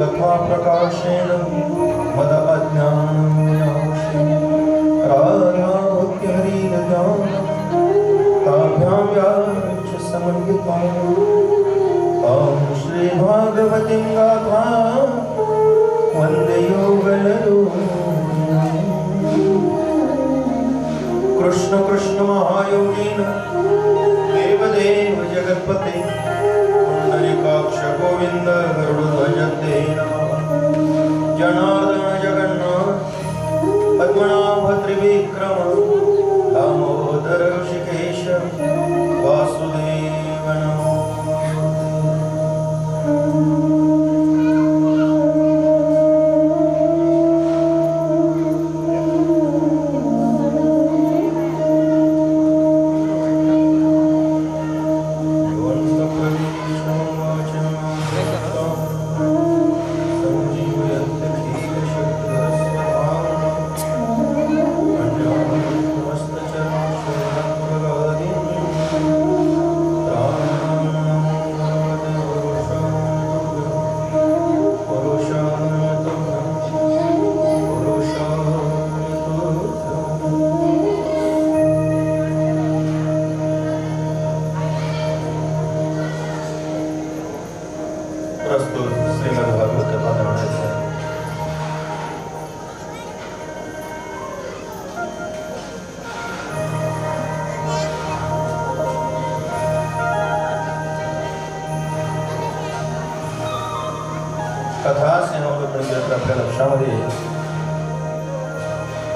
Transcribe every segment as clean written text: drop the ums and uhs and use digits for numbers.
कथा प्रकाशेन मद अज्ञानविनाशेन राधा भक्ति हरिर्ज्ञान ताभ्यां व्याच समन्विताम् ॐ श्री भागवतीं गाथा वन्दे योगनरूपिणीम् कृष्ण कृष्ण महायोगीन देवदेव जगत्पते पुंडरीकाक्ष गोविंद गरुड़ध्वज ते नमः जनार्दन जगन्नाथ पद्मनाभ त्रिविक्रम दामोदर ऋषिकेश वासुदेव नमः कथा सिंहापर्यंत आपल्या लक्षामध्ये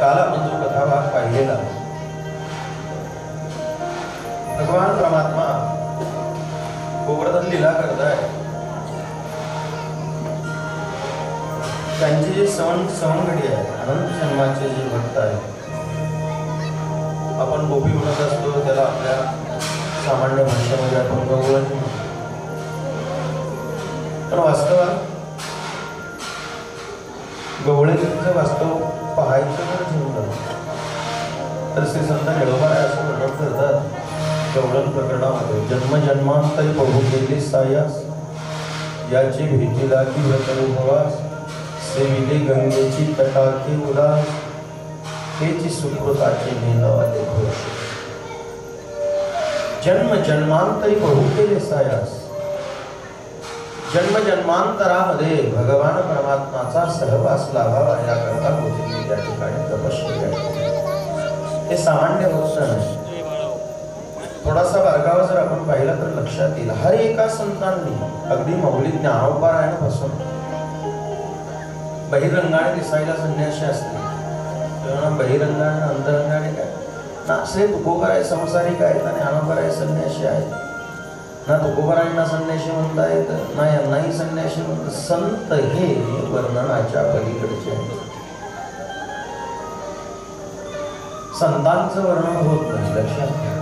काल आपण जो कथाभाग पाहिलेला भगवान परमात्मा गोवर्धन लीला करताय त्यांचे जे सवंगडी आहे अनंत जन्माचे जे भक्त आहे आपण गोपी म्हणत असतो त्याला आपल्या सामान्य भाषेमध्ये आपण गवळण पण वास्तवात गवळणीचं वास्तव पाहायचं तर श्री संत निळोबाराय असं वर्णन करतात गवळण प्रकरणामध्ये जन्मजन्मांतरी प्रभू केले सायास याची भेटीला की व्रतनुभवास सेविले गंगेची तटाके उदास हेची सुकृताचे नेनवाले घोष जन्म जन्मांतरी प्रभू केले सायास जन्म जन्मांतरामध्ये भगवान परमात्माचा सहवास लाभावा याकरता गोपींनी त्या ठिकाणी तपश्चर्या केली हे सामान्य गोष्ट नाही थोडासा बारकावा जर आपण पाहिला तर लक्षात येईल हर एका संतांनी अगदी मौलिक ज्ञानोपारायणापासून बहिरंगाने दिसायला संन्यासी असते तेव्हा बहिरंगाने अंतरंगाने काय ना असे तुकोबराय संसारिक आहेत आणि अनोबराय संन्यासी आहेत ना तुकोबरायांना संन्यासी म्हणता येत ना यांनाही संन्यासी म्हणतात संत हे वर्णनाच्या पलीकडचे आहेत संतांचं वर्णन होत नाही लक्षात घ्या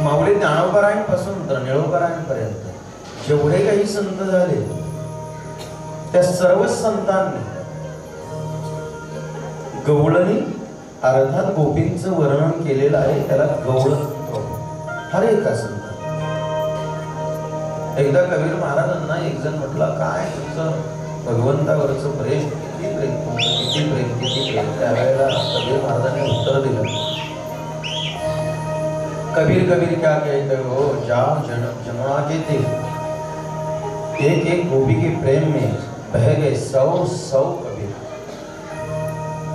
माऊली ज्ञानोबरायांपासून तर निळोबरायांपर्यंत जेवढे काही संत झाले त्या सर्व संतांनी गवळणी अर्थात गोपींचं वर्णन केलेलं आहे त्याला गवळण हर एका संत एकदा कबीर महाराजांना एक जण म्हटला काय तुमचं भगवंतावरचं प्रेम किती प्रेम त्यावेळेला कबीर महाराजांनी उत्तर दिलं कबीर कबीर क्या कहते हो जाम जमुना के थे एक एक गोपी के प्रेम में बह गए 100 कबीर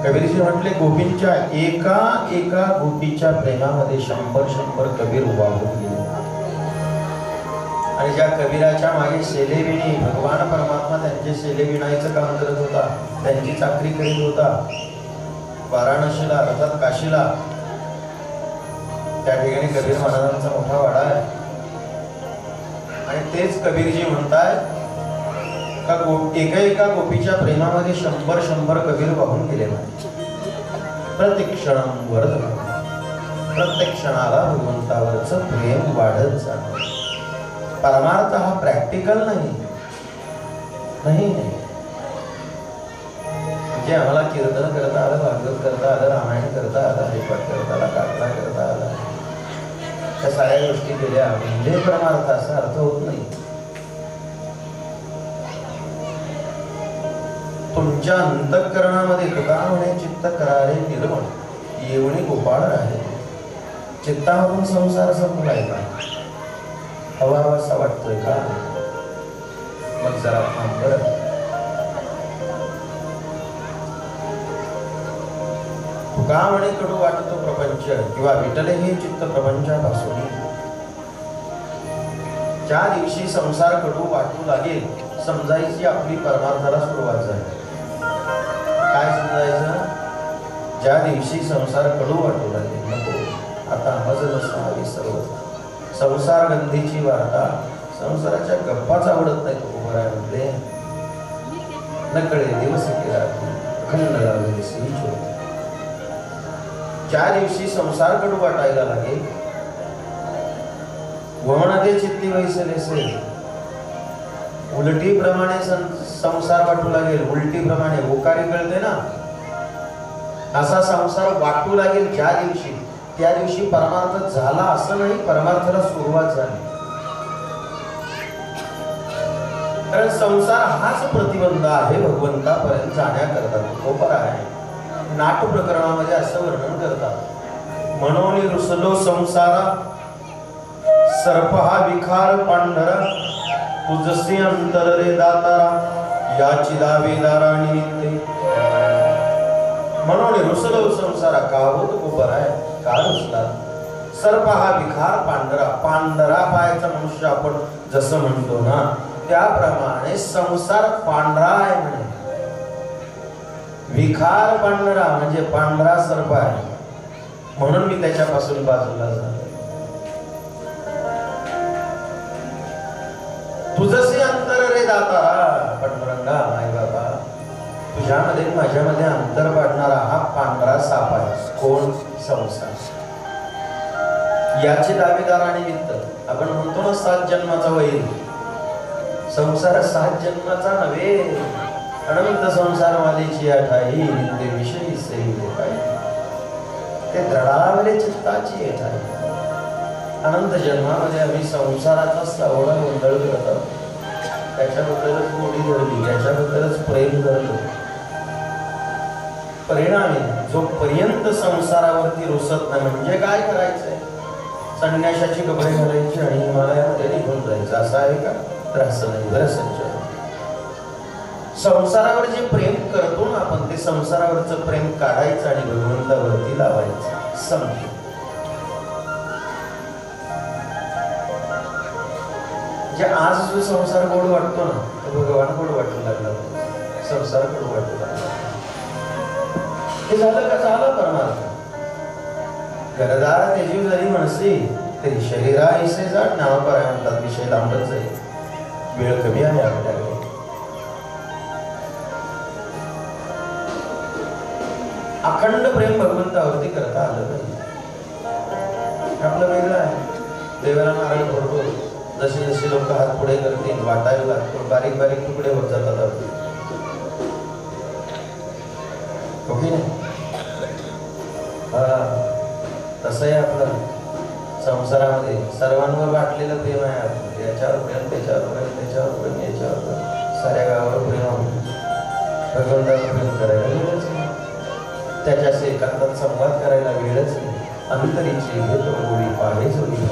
कबीरजी म्हटले गोपींच्या एका एका गोपीच्या प्रेमामध्ये 100 कबीर वाहून गेले आणि ज्या कबीराच्या मागे शेलेविणी भगवान परमात्मा त्यांचे शेलेविणायचं काम करत होता त्यांची चाकरी करीत होता वाराणसीला अर्थात काशीला त्या ठिकाणी कबीर महाराजांचा मोठा वाडा आहे आणि तेच कबीरजी म्हणताय का एका एका गोपीच्या प्रेमामध्ये 100 कबीर वाहून गेले प्रत्येक क्षण वर्धमान प्रत्येक क्षणाला भगवंतावरचं प्रेम वाढत जात परमार्थ हा प्रॅक्टिकल नाही म्हणजे आम्हाला कीर्तन करता आलं भागवत करता आलं रामायण करता आलं हरिपाठ करता आला काकडा करता आला त्या साऱ्या गोष्टी केल्या म्हणजे परमार्थ असा अर्थ होत नाही. तुमच्या अंतःकरणामध्ये तुका म्हणे चित्त करारे निर्मळ येवणी गोपाळ आहे. चित्तामधून संसार संपलाय का? हवा असा वाटतोय का? मग जरा थांब बरं. तुका म्हणे कडू वाटतो प्रपंच किंवा विटले हे चित्त प्रपंचापासून. ज्या दिवशी संसार कडू वाटू लागेल समजायची आपली परमार्थाला सुरुवात झाली. काय समजायचं? ज्या दिवशी संसार कडू वाटू लागेल नको आता मज नसावी सर्व. संसार गंधीची वार्ता संसाराच्या गप्पाच आवडत नाही. तुकोबरामध्ये नकळे दिवस केला खंड लागले सी छोट. ज्या दिवशी संसार कडू वाटायला लागेल वमनादे चित्ती वैसलेसे उलटी प्रमाणे संसार वाटू लागेल. उलटी प्रमाणे ओकारी कळते ना असा संसार वाटू लागेल ज्या दिवशी त्या दिवशी परमार्थ झाला असं नाही, परमार्थाला सुरुवात झाली. कारण संसार हाच प्रतिबंध आहे भगवंतापर्यंत जाण्याकरता. खोपर आहे. नाट प्रकरणामध्ये असं वर्णन करतात. म्हणून रुसलो संसारा सर्प हा विखार पांढरा तुझसे अंतर रे दातारा याची दावेदारा निमित्ते. म्हणून रुसलो संसारा का होत खोपर आहे का रुसला? सर्प हा विखार पांढरा. पांढरा पायाचा मनुष्य आपण जसं म्हणतो ना त्याप्रमाणे संसार पांढरा आहे म्हणे. विखार पांढरा म्हणजे पांढरा सर्प आहे म्हणून मी त्याच्यापासून बाजूला झालो. तुझसे अंतर रे दाता पांडुरंगा माय बाबा तुझ्यामध्ये माझ्यामध्ये अंतर पाडणारा हा पांढरा साप आहे. कोण? संसार. याचे दावेदार आणि निमित्त आपण म्हणतो ना 7 जन्माचा वैर. संसार 7 जन्माचा नव्हे. अनंत संसार मालेची आठाई निंदे विषयी सही पाहिजे ते दृढावले चित्ताची येत आहे. अनंत जन्मामध्ये आम्ही संसाराचा सावळा गोंधळ करत आहोत. त्याच्याबद्दलच गोडी धरली, त्याच्याबद्दलच प्रेम धरलं. परिणामी जो पर्यंत संसारावरती रुसत नाही म्हणजे काय करायचंय? संन्याशाची कपडे घालायची आणि हिमालयामध्ये निघून जायचं असं आहे का? तर असं नाही बरं संजय. संसारावर जे प्रेम करतो ना आपण ते संसारावरचं प्रेम काढायचं आणि भगवंतावरती लावायचं. समजून आज जो संसार गोड वाटतो ना तो भगवान गोड वाटू लागला. संसार गोड वाटू लागला. हे झालं का? झालं परमार्थ. घरदार तेजी जरी म्हणसी तरी शरीरा ऐसे जाट नावापाराय म्हणतात. विषय लांबच आहे. वेळ कमी आहे आपल्याकडे. अखंड प्रेम भगवंतावरती करता आलं पाहिजे. आपलं वेगळं आहे. देवाला नारळ फोडतो. जसे जसे लोक हात पुढे करतील वाटायला लागतो. बारीक बारीक तुकडे होत जातात. ओके नाही? तसं आहे आपलं संसारामध्ये सर्वांवर वाटलेलं प्रेम आहे आपलं. याच्यावर प्रेम, त्याच्यावर प्रेम, त्याच्यावर प्रेम, याच्यावर प्रेम, साऱ्या गावावर प्रेम आहे. भगवंतावर प्रेम करायला वेळच नाही. त्याच्याशी एकांतात संवाद करायला वेळच नाही. अंतरीची घेतो गोळी पाहे जोडी.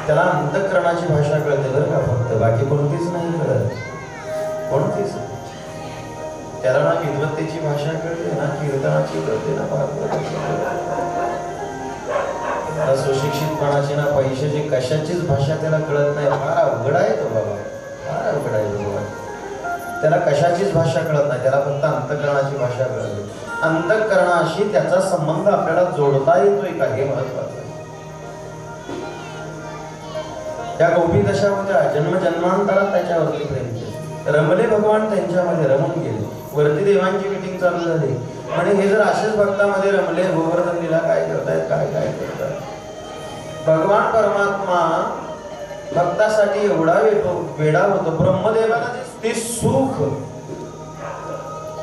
त्याला अंतःकरणाची भाषा कळते बरं का फक्त. बाकी कोणतीच नाही कळत. कोणतीच. त्याला ना विद्वत्तेची भाषा कळते ना कीर्तनाची कळते ना ना सुशिक्षितपणाची ना पैशाची कशाचीच भाषा त्याला कळत नाही. फार अवघड आहे तो बाबा. फार अवघड आहे तो बाबा. त्याला कशाचीच भाषा कळत नाही. त्याला फक्त अंतःकरणाची भाषा कळते. अंतःकरणाशी त्याचा संबंध आपल्याला जोडता येतोय का हे महत्वाचं. त्या गोपी दशा होत्या. जन्मजन्मांतरात त्याच्यावरती प्रेम केले. रमले भगवान त्यांच्यामध्ये रमून गेले. वरती देवांची मीटिंग चालू झाली आणि हे जर असेच भक्तामध्ये रमले गोवर्धन लीला काय करतायत काय काय करतायत. भगवान परमात्मा भक्तासाठी एवढा वेडा होतो. ब्रह्मदेवाला ते सुख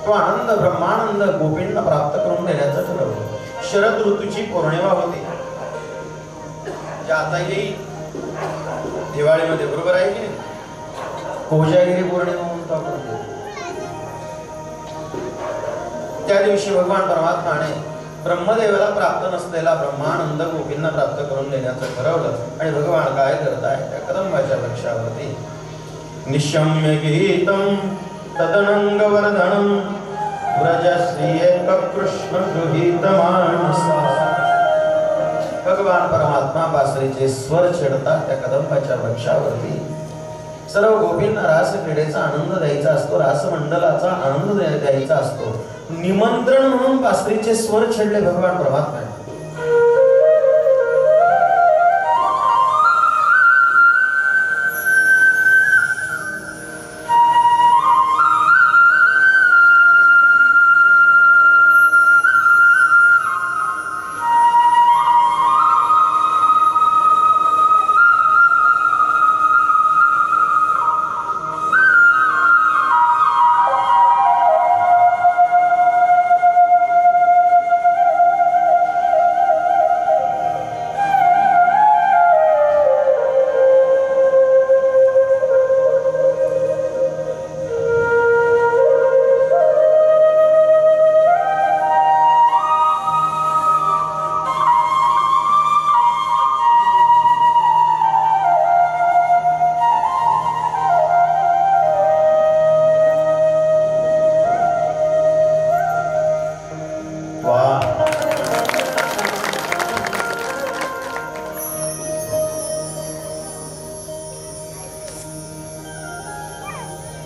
तो आनंद ब्रह्मानंद गोपींना प्राप्त करून देण्याचं ठरवलं. शरद ऋतूची पौर्णिमा होती, आता येईल दिवाळीमध्ये, बरोबर आहे की कोजागिरी पौर्णिमा म्हणतो आपण. त्या दिवशी भगवान परमात्माने ब्रह्मदेवाला प्राप्त नसलेला ब्रह्मानंद गोपींना प्राप्त करून देण्याचं ठरवलं. आणि भगवान काय करत आहे, त्या कदंबाच्या वृक्षावरती निशम्य गीतम तदनंग वर्धनम व्रजश्रिये कृष्ण गृहीत मानसा. भगवान परमात्मा बासरीचे स्वर छेडतात त्या कदंबाच्या वृक्षावरती. सर्व गोपींना रास क्रीडेचा आनंद द्यायचा असतो, रासमंडलाचा आनंद द्यायचा असतो. निमंत्रण म्हणून बासरीचे स्वर छेडले भगवान परमात्मा.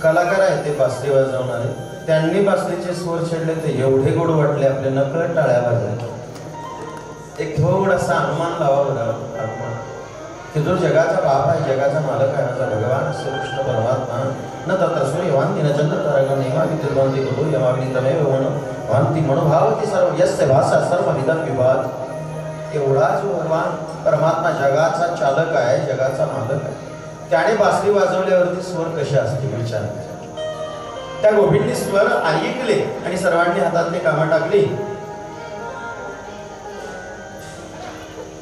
कलाकार आहेत ते बासरी वाजवणारे, त्यांनी बासरीचे स्वर छेडले ते एवढे गोड वाटले, आपले नकळत टाळ्या वाजल्या. एक थोडासा अनुमान लावा बरं, की जो जगाचा बाप आहे, जगाचा मालक आहे, माझा भगवान श्रीकृष्ण परमात्मा न तत्र यवांती न चंद्र तारका नेमावी तिरवंती गुरु यमाग्नी तमेव वांती मनोभावती सर्व यस्य भाषा सर्व निधन विवाद. एवढा जो भगवान परमात्मा जगाचा चालक आहे, जगाचा मालक आहे, त्याने बासरी वाजवल्यावरती स्वर कसे असतील विचार. त्या गोपींनी स्वर ऐकले आणि सर्वांनी हातातली कामं टाकली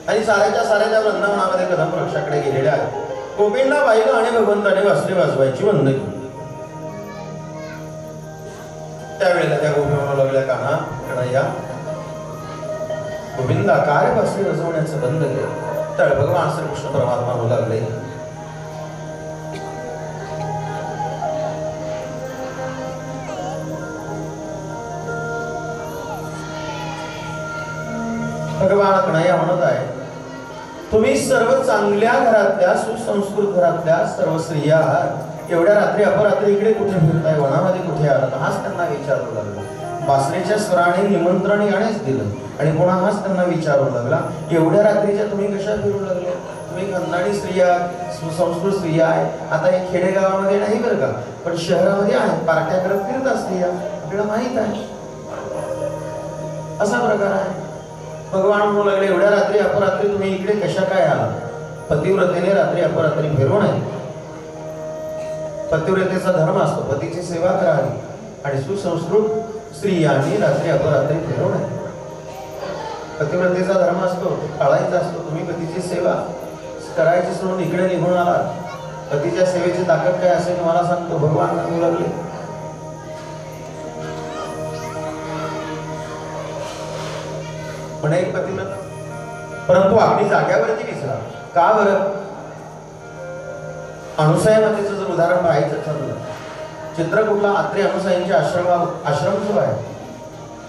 आणि साऱ्याच्या साऱ्या त्या वृंदावनामध्ये कदम वृक्षाकडे गेलेल्या आहेत. गोपींना पाहिलं आणि भगवंताने बासरी वाजवायची बंद केली. त्यावेळेला त्या गोपी म्हणू लागल्या, कान्हा कन्हैया, गोविंदा काय बासरी वाजवण्याचं बंद केलं. तर भगवान श्रीकृष्ण परमात्मा म्हणू लागले, भगवान कन्हैया म्हणत आहे, तुम्ही सर्व चांगल्या घरातल्या सुसंस्कृत घरातल्या सर्व स्त्रिया एवढ्या रात्री अपरात्री इकडे कुठे फिरताय, वनामध्ये कुठे आलात, हाच त्यांना विचारू लागला. बासरीच्या स्वराने निमंत्रण यानेच दिलं आणि पुन्हा हाच त्यांना विचारू लागला, एवढ्या रात्रीच्या तुम्ही कशा फिरू लागले, तुम्ही खंदाणी स्त्रिया, सुसंस्कृत स्त्रिया आहे. आता हे खेडेगावामध्ये नाही बरं का, पण शहरामध्ये आहे, पार्ट्या करत फिरतात स्त्रिया, आपल्याला माहित आहे. असा प्रकार आहे. भगवान म्हणू लागले, एवढ्या रात्री अपरात्री तुम्ही इकडे कशा काय आला. पतिव्रतेने रात्री अपरात्री फिरू नये. पतिव्रतेचा धर्म असतो पतीची सेवा करावी आणि सुसंस्कृत स्त्रियांनी रात्री अपरात्री फिरू नये. पतिव्रतेचा धर्म असतो, टाळायचा असतो. तुम्ही पतीची सेवा करायची सोडून इकडे निघून आलात. पतीच्या सेवेची ताकद काय असेल मला सांगतो. भगवान म्हणू लागले, पण एक पतिव्रत, परंतु अगदी जाग्यावरती दिसला. का बरं? अनुसया मातेचं जर उदाहरण पाहायचं ठरलं, चित्रकूटला आत्रे अनुसयांचे आश्रम जो आहे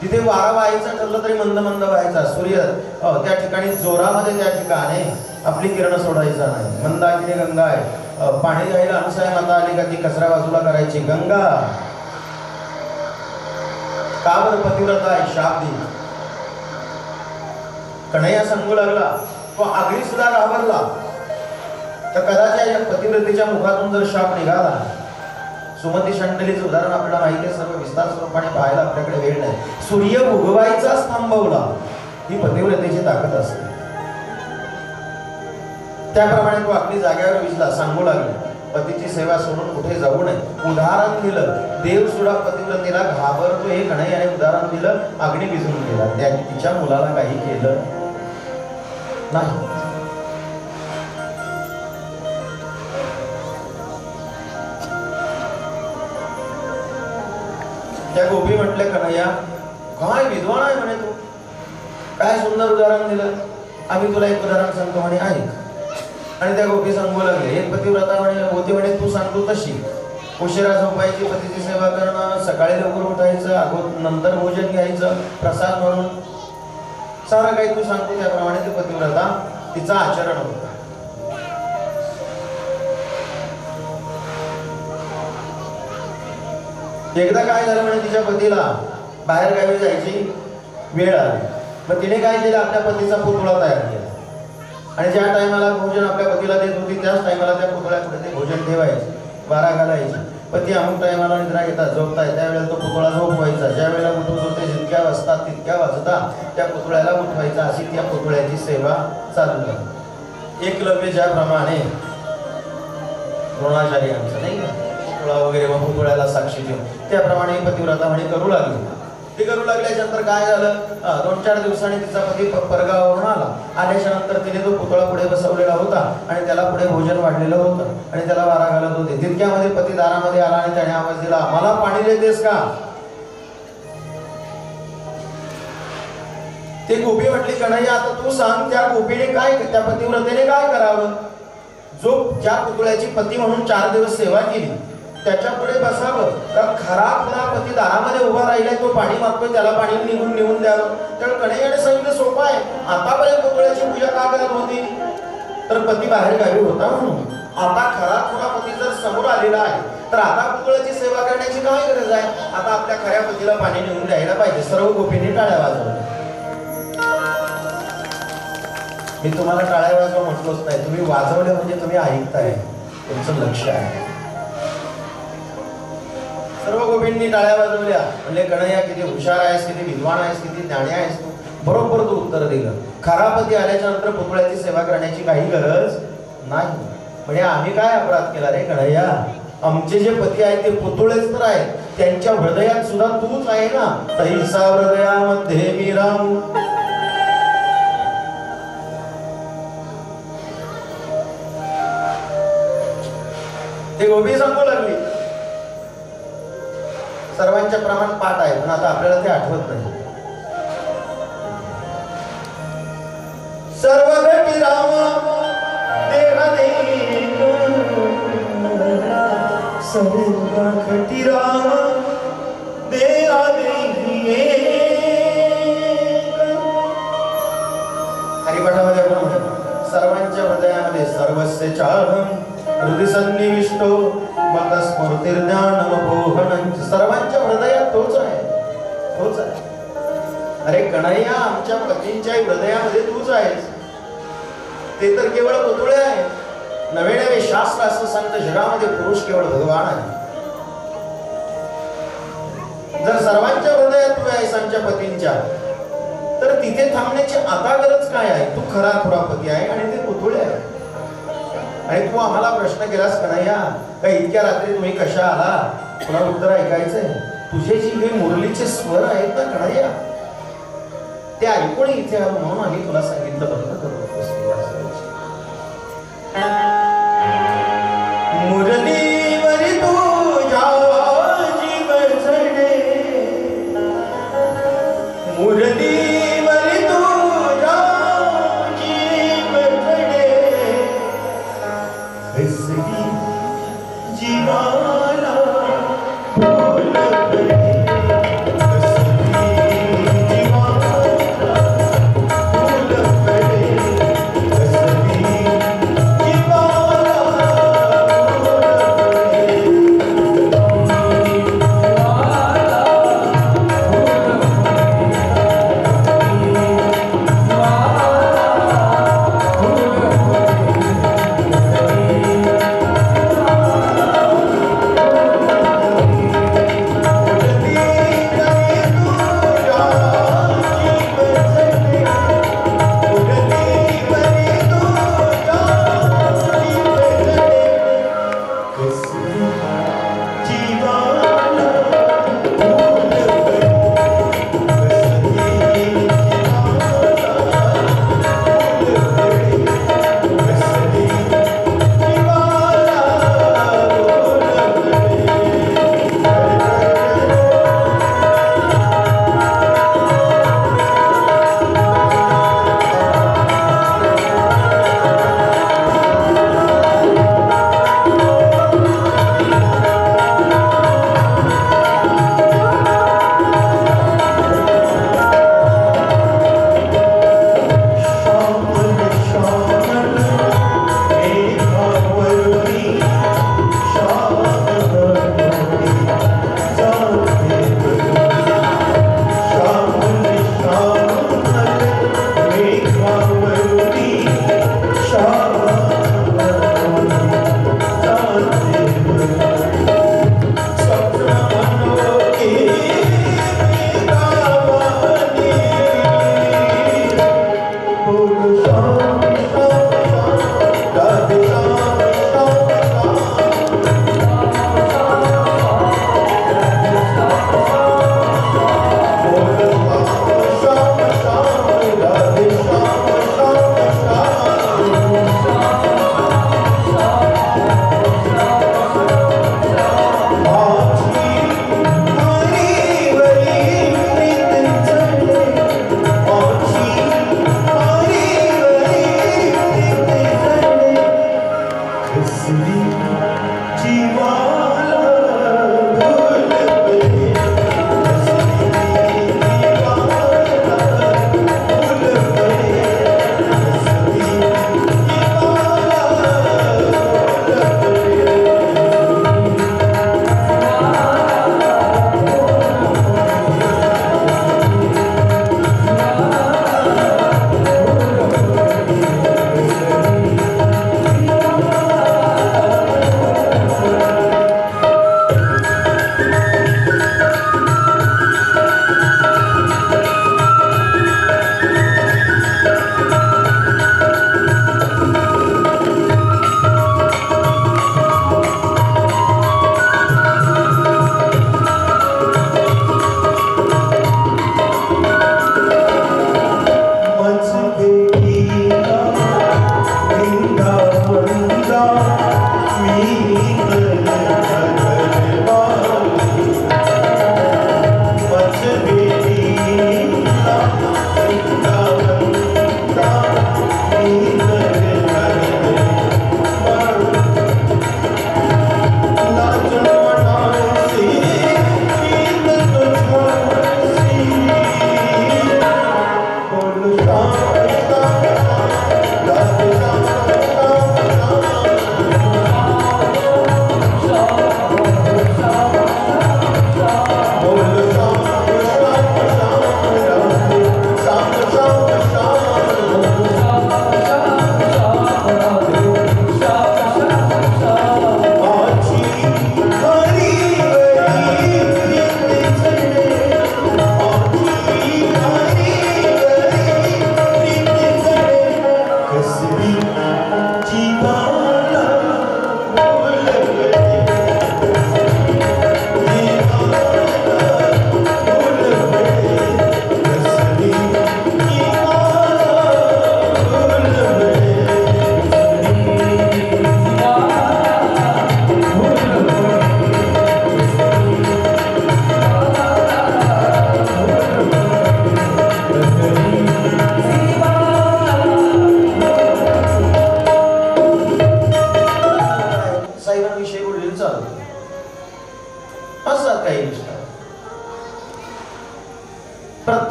तिथे वारा व्हायचं ठरलं तरी मंद मंद व्हायचा. सूर्य त्या ठिकाणी जोरामध्ये त्या ठिकाणी आपली किरण सोडायचा नाही. मंदाकिनी गंगा आहे, पाणी घ्यायला अनुसया माता आली का ती कचरा बाजूला करायची. गंगा का बरं? पतिव्रता आहे, शाप दिली. कन्हैया सांगू लागला, तो आगरी सुद्धा घाबरला. तर कदाचित या पतिव्रतेच्या मुखातून जर शाप निघाला, सुमती शंडलीचं उदाहरण आपल्याला माहिती आहे, सर्व विस्तार स्वरूपाने पाहायला आपल्याकडे वेळ नाही. सूर्य उगवायचाच थांबवला, ही पतिव्रतेची ताकद असते. त्याप्रमाणे तो आपली जाग्यावर विसला. सांगू लागला, पतीची सेवा सोडून कुठे जाऊ नये. उदाहरण दिलं. देव सुद्धा पतिव्रतेला घाबरतो हे कन्हैयाने उदाहरण दिलं. अग्नी भिजून गेला. त्याने तिच्या मुलाला काही केलं नाही. त्या गोपी म्हटल्या, कन्हैया काय विद्वान आहे म्हणे तू, काय सुंदर उदाहरण दिलं. आम्ही तुला एक उदाहरण सांगतो म्हणे ऐक. आणि त्या गोपी सांगू लागले. एक पतिव्रता म्हणे होती म्हणे तू सांगतो तशी. उशिरा झोपायची, पतीची सेवा करणं, सकाळी लवकर उठायचं, नंतर भोजन घ्यायचं प्रसाद म्हणून, सारं काही तू सांगतो त्याप्रमाणे ती पतिव्रता तिचं आचरण होतं. एकदा काय झालं म्हणे तिच्या पतीला बाहेर गावी जायची वेळ आली. मग तिने काय केलं, आपल्या पतीचा पुतळा तयार केला आणि ज्या टायमाला भोजन आपल्या पतीला देत होती त्याच टायमाला त्या पुतळ्यापुढे ते भोजन ठेवायचे, वारा घालायची. पती अमुक टायमाला निद्रा येतात, झोपताय त्यावेळेला तो पुतळा झोपवायचा. ज्या वेळेला उठवत होते जितक्या वाजता तितक्या वाजता त्या पुतळ्याला उठवायचा. अशी त्या पुतळ्याची सेवा चालू. एकलव्य ज्याप्रमाणे द्रोणाचार्य यांचं नाही का पुतळा वगैरे मग पुतळ्याला साक्षी देऊन त्याप्रमाणे पतिव्रता म्हणे करू लागली. ते करू लागल्याच्यानंतर काय झालं, 2-4 दिवसांनी तिचा पती परगावावरून आला. आल्याच्या नंतर तिने तो पुतळा पुढे बसवलेला होता आणि त्याला पुढे भोजन वाढलेलं होतं आणि त्याला वारा घालत होते. तितक्यामध्ये पती दारामध्ये आला आणि त्याने आवाज दिला, मला पाणी देतेस का. ते गोपी म्हटली, कन्हैया आता तू सांग त्या गोपीने काय, त्या पतिव्रतेने काय करावं. जो ज्या पुतळ्याची पती म्हणून 4 दिवस सेवा केली त्याच्या पुढे बसावं का खरा खुरा पती दारामध्ये उभा राहिलाय, तो पाणी मागतोय, त्याला पाणी निघून द्यावं. त्यामुळे कन्हैयाने सांगितलं सोपं आहे. आतापर्यंत पुतळ्याची पूजा का करत होती, तर पती बाहेर गावी होता म्हणून. आता खरा खुरा पती जर समोर आलेला आहे तर आता पुतळ्याची सेवा करण्याची काय गरज आहे. आता आपल्या खऱ्या पतीला पाणी निघून द्यायला पाहिजे. सर्व गोपींनी टाळ्या वाजवल्या. मी तुम्हाला टाळ्या वाजवा म्हटलोच नाही, तुम्ही वाजवले म्हणजे तुम्ही ऐकताय, तुमचं लक्ष आहे. सर्व गोपींनी टाळ्या वाजवल्या. म्हणले, कन्हैया किती हुशार आहेस, किती विद्वान आहेस, किती ज्ञानी आहेस तू. बरोबर तू उत्तर दिलं. खरा पती आल्याच्या नंतर पुतळ्याची सेवा करण्याची काही गरज नाही. म्हणजे आम्ही काय अपराध केला रे कन्हैया, आमचे जे पती आहेत ते पुतळेच तर आहेत, त्यांच्या हृदयात सुद्धा तूच आहे ना. तैसा हृदयामध्ये मी राहू. ते गोपी सांगू लागली. सर्वांच्या प्रमाण पाठ आहे पण आता आपल्याला ते आठवत नाही. सर्व घटी राम देहा सर्व घटी राम देहा हरिपाठामध्ये आपण म्हणतो, सर्वांच्या हृदयामध्ये सर्वस्य चाहं हृदय सन्निविष्टो मत स्मृतिर्ज्ञानमपोहनं. सर्वांच्या हृदयात तोच आहे, तोच आहे. अरे कन्हैया, आमच्या पतींच्या हृदयामध्ये तूच आहेस. ते तर केवळ पुतळे आहे. नवे नवे शास्त्र असं सांगतं जगामध्ये पुरुष केवळ भगवान आहे. जर सर्वांच्या हृदयात तू आहेस आमच्या पतींच्या, तर तिथे थांबण्याची आता गरज काय आहे. तू खरा खुरा पती आहे आणि ते पुतळे आहे. आणि तू आम्हाला प्रश्न केलास कन्हैया, का इतक्या रात्री तुम्ही कशा आला, तुला उत्तर ऐकायचंय. तुझे जी काही मुरलीचे स्वर आहेत ना कन्हैया, ते ऐकून इथे आलो म्हणून आम्ही तुला सांगितलं बंद करू नकोस. मुरलीवरी तुझ्या जीव चढे, मुरलीवरी तुझ्या जीव चढे, हसली जीवाला बोल पडे, हसली जीवाला बोल पडे.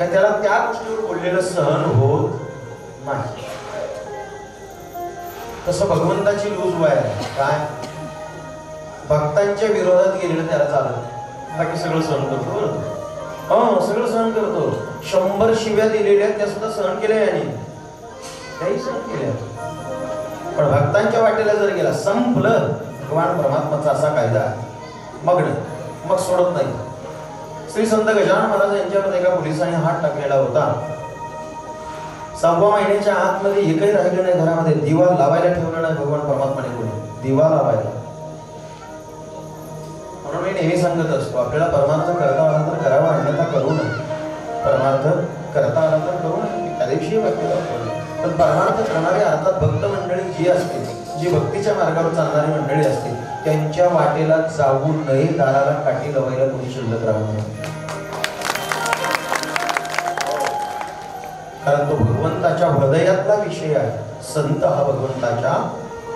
का त्याला त्या गोष्टीवर बोललेलं सहन होत नाही. तसं भगवंताची लूज वाय आहे. काय भक्तांच्या विरोधात गेलेलं त्याला चालत, बाकी सगळं सहन करतो. सगळं सहन करतो. 100 शिव्या दिलेल्या त्या सुद्धा सहन केल्या आणि त्याही सहन केल्या. पण भक्तांच्या वाटेला जर गेला, संपलं. भगवान परमात्माचा असा कायदा आहे, मग सोडत नाही. श्री संत गजानन महाराज यांच्यावर एका पोलिसाने हात टाकलेला होता. 6व्या महिन्याच्या आतमध्ये एकही राहिलं नाही घरामध्ये. दिवा लावायला ठेवलं नाही भगवान परमात्माने कोणी, दिवा लावायला. म्हणून मी नेहमी सांगत असतो, आपल्याला परमार्थ करता आला तर करावा, अन्यथा करू नये. परमार्थ करता आला तर करू नये, त्या दिवशी वाक्य. पण परमार्थ करणारे अर्थात भक्त मंडळी जी असते, जी भक्तीच्या मार्गावर चालणारी मंडळी असते, त्यांच्या वाटेला जाऊ नये. दाराला काठी लावायला कोणी शिल्लक राहू नये. कारण तो भगवंताच्या हृदयातला विषय आहे. संत हा भगवंताच्या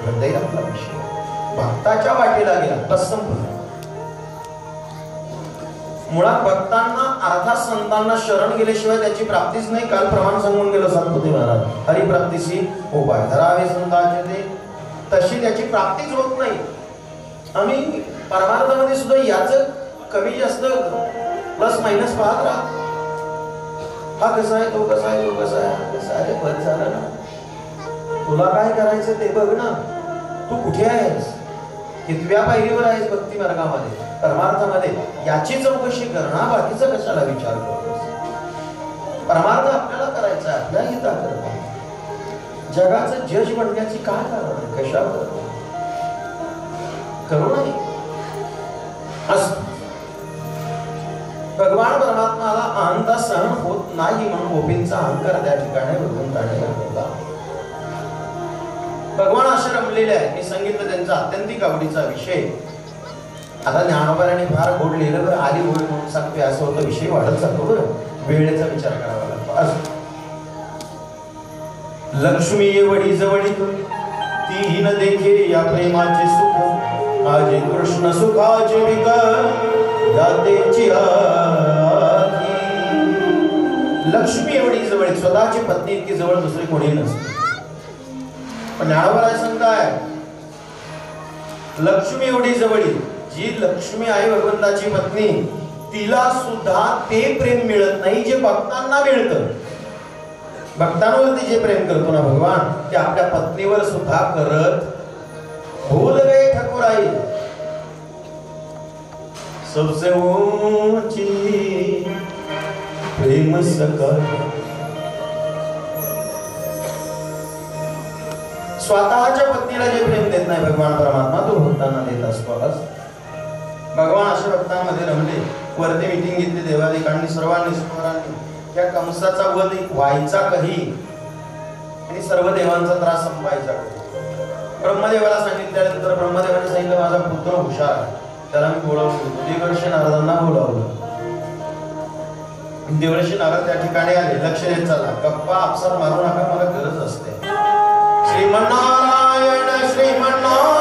हृदयातला विषय. भक्ताच्या वाटेला गेला बस संपलं. मुळात भक्तांना अर्थात संतांना शरण गेल्याशिवाय त्याची प्राप्तीच नाही. काल प्रमाण सांगून गेलो संतपती महाराज, हरिप्राप्तीसी उपाय धरावे संतांचे ते, तशी त्याची प्राप्तीच होत नाही. आम्ही परमार्थामध्ये सुद्धा याच कमी जास्त प्लस मायनस पाहत राहतो. हा कसा आहे, तो कसा आहे, तो कसा आहे, हा कसा आहे. बस झालं ना, तुला काय करायचं ते बघ ना. तू कुठे आहेस, कितव्या पायरीवर आहेस भक्ती मार्गामध्ये, परमार्थामध्ये, याची चौकशी कर ना. बाकीचा कशाला विचार करतोस. परमार्थ आपल्याला करायचा आहे, आपल्या हिताकरता. जगाचं जज बनण्याची काय कारण आहे, कशावर करू नये. भगवान परमात्माला अहंता सहन होत नाही म्हणून गोपींचा अहंकार त्या ठिकाणी भगवंताने घातला. भगवान असे रमलेले आहे. मी सांगितलं त्यांचा अत्यंतिक आवडीचा विषय. आता ज्ञानोबाने फार गोड लिहिलं बरं, आली गोड म्हणून सांगतोय असं होतं. विषय वाढत जातो बरं, वेळेचा विचार करावा लागतो. लक्ष्मी येवडी जवळी ती न देखे या प्रेमाचे सुख, माझे कृष्ण सुखाचे विक दातेची आधी. लक्ष्मी एवढी जवळ, स्वतःची पत्नी इतकी जवळ दुसरी कोणी नसते. पण ज्ञानोबा सांगताय लक्ष्मी एवढी जवळी, जी लक्ष्मी आहे भगवंताची पत्नी, तिला सुद्धा ते प्रेम मिळत नाही जे भक्तांना मिळतं. भक्तांवरती जे प्रेम करतो ना भगवान, ते आपल्या पत्नीवर सुद्धा करत भूल गए ठाकुराई. सबसे ऊंची प्रेम सका. स्वतःच्या पत्नीला जे प्रेम देत नाही भगवान परमात्मा, तो भक्तांना देत असतो. भगवान अशा भक्तांमध्ये रमले. वरती मीटिंग घेतली देवादिकांनी, सर्वांनी समोरांनी. त्या कंसाचा वध व्हायचा कधी आणि सर्व देवांचा त्रास संपायचा. ब्रह्मदेवाला सांगितल्यानंतर ब्रह्मदेवाने सांगितलं माझा पुत्र हुशार, त्याला मी बोलावलं. देवर्षी नारदांना बोलावलं. देवर्षी नारद त्या ठिकाणी आले. लक्ष देत चला, गप्पा आपसात मारू नका, मला गरज असते. श्रीमन्नारायण श्रीमन्नारायण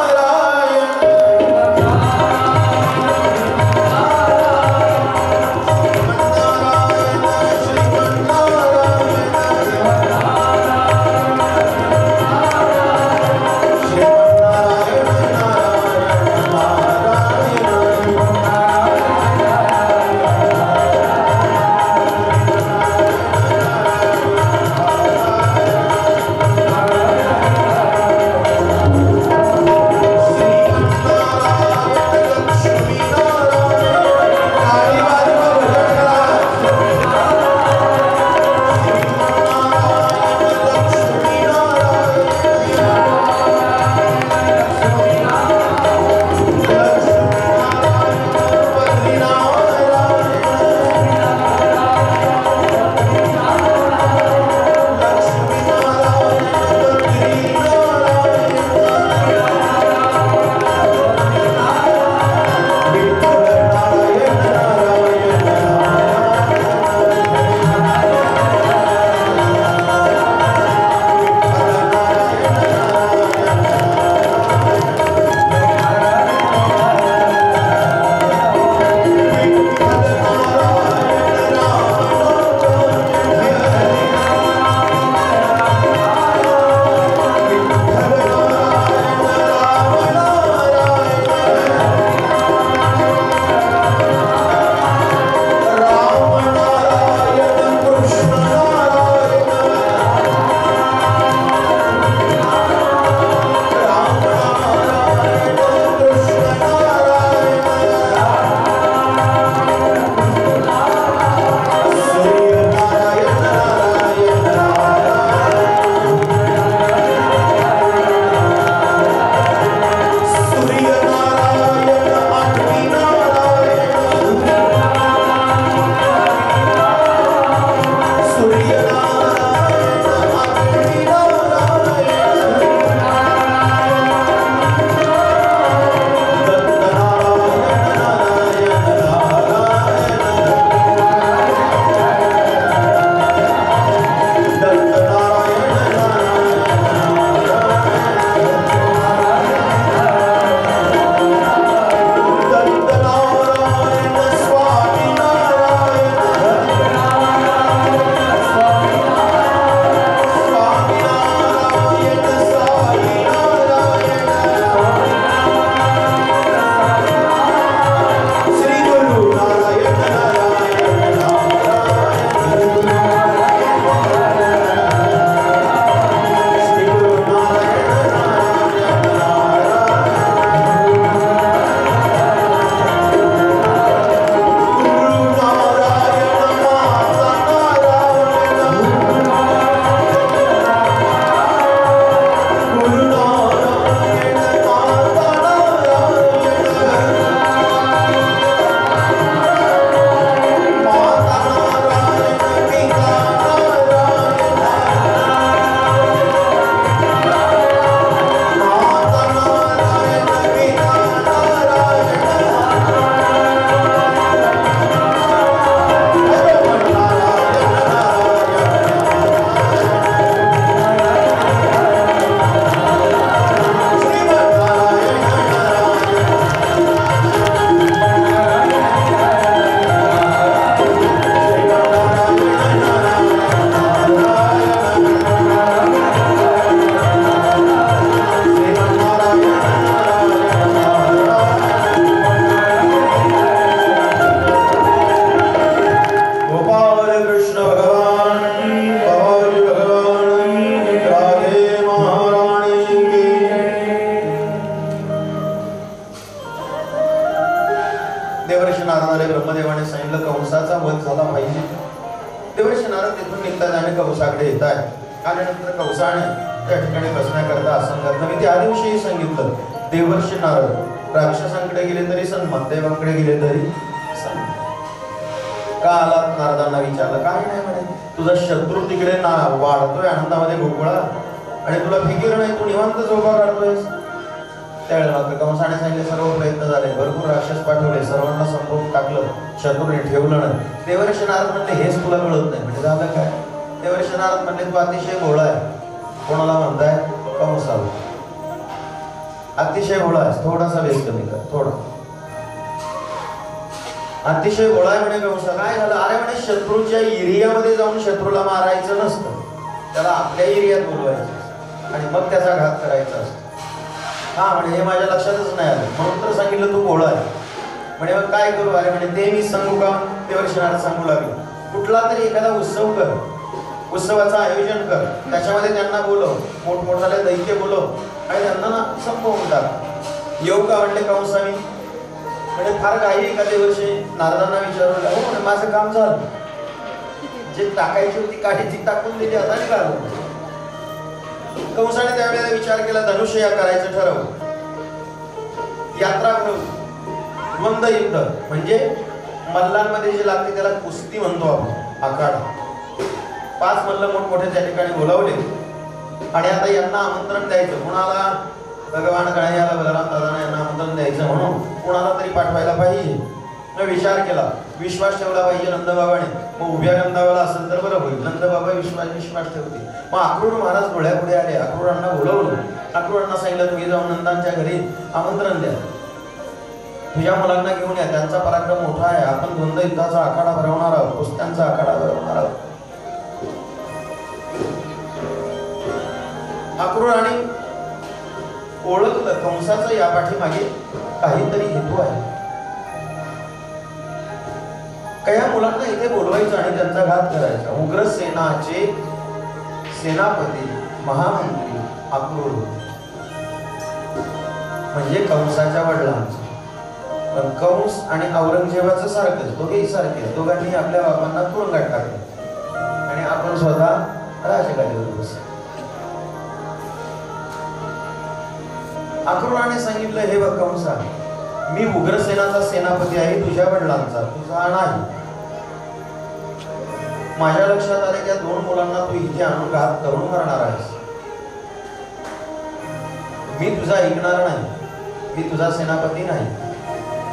देवर्षी नारद तिथून निघतात आणि कंसाकडे येत आहे. आल्यानंतर कंसाने त्या ठिकाणी बसण्याकरता आसन घातलं. मी त्या दिवशीही सांगितलं, देवर्षी नारद राक्षसांकडे गेले तरी सन्मान, देवांकडे गेले तरी सन्मान. का आलात नारदांना विचारलं. काय नाही म्हणे, तुझा शत्रू तिकडे वाढतोय आनंदामध्ये गोकुळा आणि तुला फिकीर नाही, तू निवांत झोपा काढतोयस. त्यावेळेला कंसाने सांगितले सर्व प्रयत्न झाले, भरपूर राक्षस पाठवले, सर्वांना संपवून टाकलं, शत्रूने ठेवलं नाही. देवर्षी नारद म्हणले हेच तुला कळत नाही. म्हणजे झालं काय? देवर्षी नारद म्हणले तू अतिशय भोळा आहे. कोणाला म्हणताय? कंसाला. अतिशय भोळा आहे, थोडासा वेग कमी कर, थोडा. अतिशय भोळा आहे म्हणे कंसा. काय झालं? अरे म्हणे शत्रूच्या एरियामध्ये जाऊन शत्रूला मारायचं नसतं, त्याला आपल्या एरियात बोलवायचं आणि मग त्याचा घात करायचा असतो. हा म्हणे हे माझ्या लक्षातच नाही आलं, म्हणून तर सांगितलं तू भोळा आहे. म्हणे मग काय करू? अरे म्हणे ते मी सांगू का? देवर्षी नारद सांगू लागले, कुठला तरी एखादा उत्सव कर, उत्सवाचं आयोजन कर, त्याच्यामध्ये त्यांना बोलव, मोठमोठाले दैत्य बोलव आणि त्यांना ना संपवून टाक. येऊ का म्हणले कंसाने. म्हणजे फार काही एका देवर्षी नारदांना विचारलं. हो म्हणे माझं काम झालं, जे टाकायची होती काठी ती टाकून दिली, आता नाही काढलं. कंसाने त्यावेळेला विचार केला, धनुष्य करायचं ठरवलं, यात्रा ठरवली, द्वंद्व युद्ध म्हणजे मल्लांमध्ये जे लागते त्याला कुस्ती म्हणतो आपण, आखाडा. 5 मल्ल मोठमोठे त्या ठिकाणी बोलावले आणि आता यांना आमंत्रण द्यायचं. कुणाला? भगवान गणेशाला, बलराम दादांना यांना आमंत्रण द्यायचं म्हणून कुणाला तरी पाठवायला पाहिजे. विचार केला, विश्वास ठेवला पाहिजे नंदबाबाने. मग उभ्या नंदाबाला असेल तर बरं होईल. नंदबाबा विश्वास ठेवते. मग अक्रूर महाराज डोळ्यापुढे आले, अक्रूरांना बोलवलं. अक्रूरांना सांगितलं तुम्ही जाऊन नंदांच्या घरी आमंत्रण द्या, तुझ्या मुलांना घेऊन या, त्यांचा पराक्रम मोठा आहे, आपण द्वंद्व युद्धाचा आखाडा भरवणार आहोत, कुस्त्यांचा आखाडा भरवणार आहोत. अक्रूरांनी ओळखलं कंसाचं या पाठीमागे काहीतरी हेतू आहे. काही मुलांना इथे बोलवायचं आणि त्यांचा घात करायचा. उग्रसेनाचे सेनापती महामंत्री अक्रूर म्हणजे कंसाच्या वडिलांचं. पण कंस आणि औरंगजेबाचं सारखंच, दोघेही सारखे. दोघांनी आपल्या बाबांना तुरुंगात टाकले आणि आपण स्वतः राजगादीवर बसलो. अक्रूराने सांगितलं, हे बघ कंसा, मी उग्रसेनाचा सेनापती आहे, तुझ्या वडिलांचा, तुझा नाही. माझ्या लक्षात आले त्या 2 मुलांना तू इथे आणून घात करून मारणार आहेस. मी तुझा ऐकणार नाही, मी तुझा सेनापती नाही.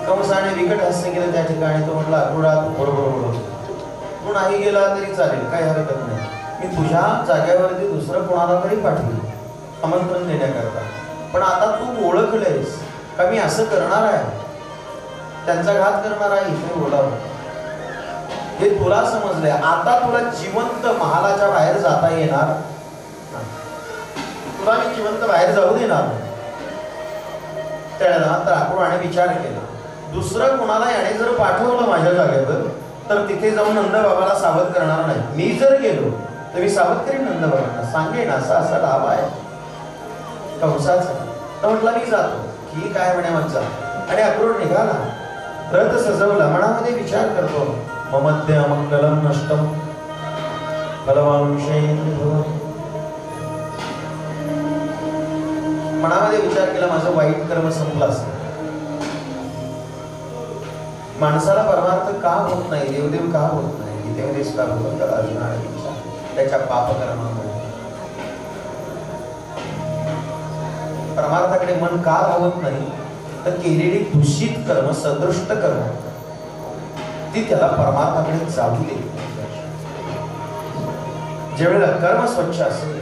कंसाने विकट हास्य केलं त्या ठिकाणी. तो म्हटला, अक्रूरा तू बरोबर बोलतो, तू नाही गेला तरी चालेल, काही हरकत नाही. मी तुझ्या जाग्यावरती दुसरं कोणाला तरी पाठवेल आमंत्रण देण्याकरता. पण आता तू ओळखलेस का मी असं करणार आहे, त्यांचा घात करणार आहे, इथे बोलावं, हे तुला समजलंय. आता तुला जिवंत महालाच्या बाहेर जाता येणार नाही, तुला मी जिवंत बाहेर जाऊ देणार. त्यानंतर अक्रूराने विचार केला, दुसरं कोणाला याने जर पाठवलं माझ्या जागेवर तर तिथे जाऊन नंदबाबाला सावध करणार नाही. मी जर गेलो तर मी सावध करीन नंदबाबांना, सांगेन असा असा लाभ आहे कंसाचा. तर म्हटलं मी जातो. ठीक आहे म्हणे मग जा. आणि अक्रूर निघाला, रथ सजवला, मनामध्ये विचार करतो, ममद्य मंगलम नष्टम फलवांशेन भवति. मनामध्ये विचार केला, माझं वाईट कर्म संपलं असतं. माणसाला परमार्थ का होत नाही, देवदेव का होत नाही, गीतेमध्येच का होत त्याच्या पापकर्मामुळे. परमार्थाकडे मन का धावत नाही, तर केलेली दूषित कर्म, सदृष्ट कर्म ती त्याला परमार्थाकडे जाऊ देत. ज्यावेळेला कर्म स्वच्छ असेल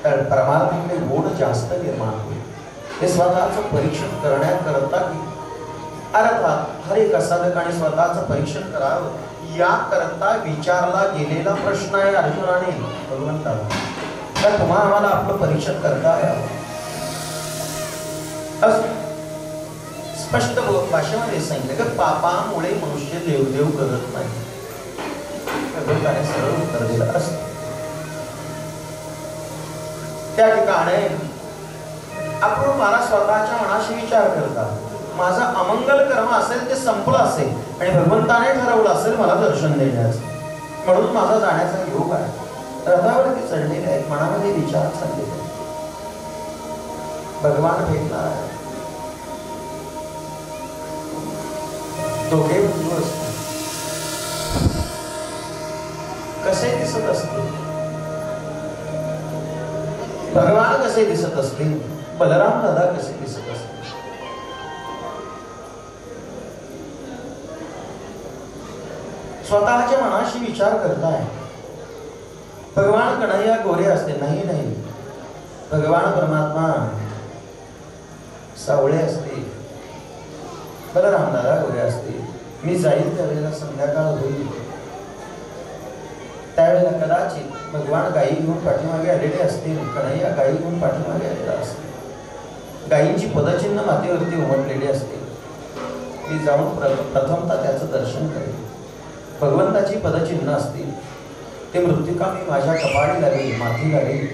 तर परमार्थाकडे गोड जास्त निर्माण होईल. हे स्वतःचं परीक्षण करण्याकरता अर्थात हर एक साधकाने स्वतःचं परीक्षण करावं याकरता विचारला गेलेला प्रश्न आहे अर्जुनाने भगवंताला. तर तुम्हा आम्हाला आपलं परीक्षण करता यावं. स्पष्ट भाषेमध्ये सांगितलं की पापामुळे मनुष्य देवदेव करत नाही. भगवंताने सरळ उत्तर दिलं असतं. त्या ठिकाणी आपण मला स्वतःच्या मनाशी विचार करता, माझा अमंगल कर्म असेल ते संपलं असेल आणि भगवंताने ठरवलं असेल मला दर्शन देण्याचं, म्हणून माझा जाण्याचा योग आहे. रथावरती चढलेले आहेत, मनामध्ये विचार चाललेले आहेत. भगवान भेटणार आहे. दोघे बंधू असतील, कसे दिसत असतील? भगवान कसे दिसत असतील? बलराम दादा कसे दिसत असतील? स्वतःच्या मनाशी विचार करताय. भगवान कन्हैया गोरे असते? नाही नाही, भगवान परमात्मा सावळे असते, बलराम दादा गोरे असते. मी जाईल त्यावेळेला संध्याकाळ होईल, त्यावेळेला कदाचित भगवान गायी घेऊन पाठीमागे आलेले असतील, कन्हैया गायी घेऊन पाठीमागे आलेला असतील, गायींची पदचिन्ह मातीवरती उमटलेली असतील. मी जाऊन प्रथमतः त्याचं दर्शन करेन. भगवंताची पदचिन्ह असतील, ते मृत्तिका मी माझ्या कपाळी लागेल, माती लागेल.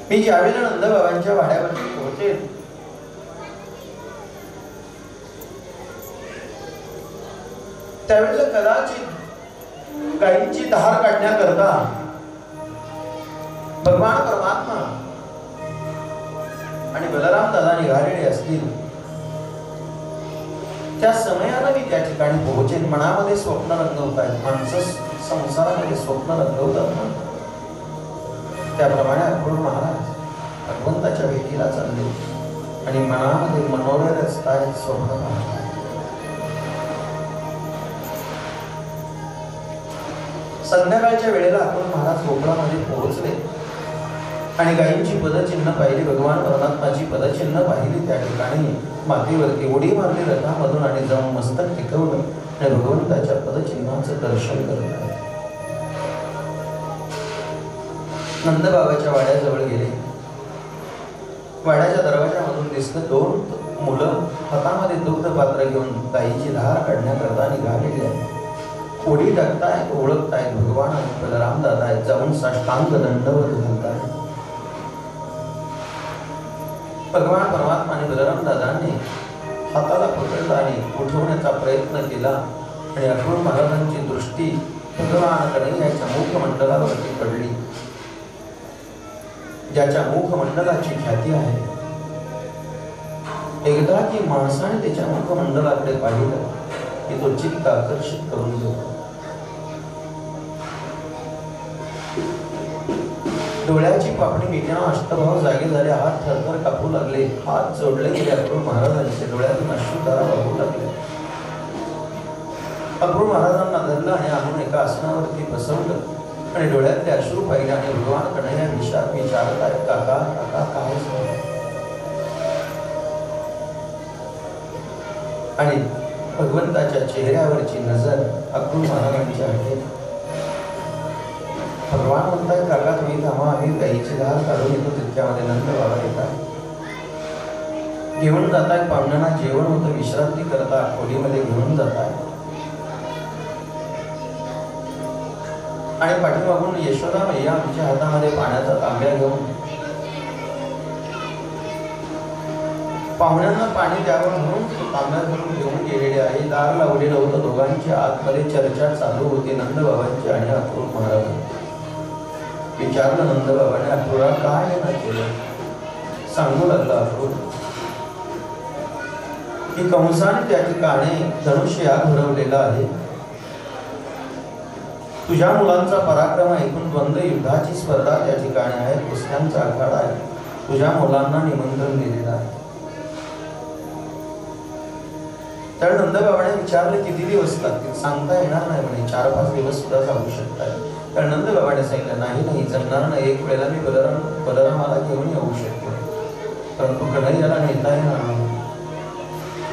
मी ज्यावेळेला नंदबाबांच्या वाड्यावरती पोहोचेल, त्यावेळेला कदाचित गायींची धार काढण्याकरता भगवान परमात्मा आणि बलराम दादा निघालेले असतील. त्या समयाला मी त्या ठिकाणी पोहोचेन. मनामध्ये स्वप्न रंगवत आहेत माणसं, संसारामध्ये स्वप्न रंगवतात ना, त्याप्रमाणे अक्रूर महाराज भगवंताच्या भेटीला चालले आणि मनामध्ये मनोरथ असतात, स्वप्न पाहतात. संध्याकाळच्या वेळेला अक्रूर महाराज गोकुळामध्ये पोहोचले आणि गायींची पदचिन्ह पाहिली, भगवान परमात्माची पदचिन्ह पाहिली. त्या ठिकाणी मातीवरती उडी मारली रथामधून आणि जाऊन मस्तक टिकवलं आणि भगवंताच्या पदचिन्हाचं दर्शन करत आहे. नंदबाबाच्या वाड्याजवळ गेले. वाड्याच्या दरवाजामधून दिसलं दोन मुलं हातामध्ये दुग्ध पात्र घेऊन गायीची धार काढण्याकरता निघालेली आहे. उडी टाकतायत, ओळखतायत भगवान आणि बलराम दादा आहेत. जाऊन साष्टांग दंडवत घालतायत. भगवान परमात्मा आणि बलराम दादांनी हाताला पकडलं आणि उठवण्याचा प्रयत्न केला आणि अक्रूर महाराजांची दृष्टी भगवान कन्हैयाच्या मुखमंडलावरती पडली, ज्याच्या मुखमंडलाची ख्याती आहे. एकदा की माणसाने त्याच्या मुखमंडलाकडे पाहिलं की तो चित्त आकर्षित करून देतो. डोळ्याची पापणी मिटणं, अष्टभाव जागे झाले, हात थरथर कापू लागले, हात जोडले गेले. अक्रूर महाराजांचे डोळ्यातून अश्रुधारा वाहू लागले. अक्रूर महाराजांना धरलं आणि आणून एका आसनावरती बसवलं आणि डोळ्यातले अश्रू पाहिले आणि भगवान कन्हैया विचारत आहेत, काका काका काय झालं? आणि भगवंताच्या चेहऱ्यावरची नजर अक्रूर महाराजांच्या आहे. भगवान म्हणतात, काका तुम्ही थांबा, आम्ही गाईची धार काढून येतो. तितक्यामध्ये नंदबाबा येतात, घेऊन जाताय. पाहुण्यांना जेवण होतं, विश्रांती करता खोलीमध्ये घेऊन जाताय आणि पाठीमागून यशोदा मैया आमच्या हातामध्ये पाण्याचा तांब्या घेऊन पाहुण्यांना पाणी द्यावं म्हणून तांब्या घेऊन घेऊन गेलेले आहे. दार लावलेलं होतं. दोघांच्या आतमध्ये चर्चा चालू होती, नंदबाबांची आणि अक्रूर महाराज. विचारलं नंदबाबाने, अक्रूरा काय ना केलं? सांगू लागला अक्रूर की कंसाने त्या ठिकाणी धनुष्य घडवलेला आहे. तुझ्या मुलांचा पराक्रम ऐकून द्वंद्व युद्धाची स्पर्धा त्या ठिकाणी आहे, कुस्त्यांचा आखाडा आहे. तुझ्या मुलांना निमंत्रण दिलेलं आहे. तर नंदबाबाने विचारले, किती दिवस लागतील? सांगता येणार नाही म्हणे, 4-5 दिवस सुद्धा जाऊ शकतात. तर नंदबाबाने सांगितलं, नाही जमणार नाही. एक वेळेला मी बलरामाला घेऊन येऊ शकतो, परंतु कन्हैयाला नेता येणार नाही.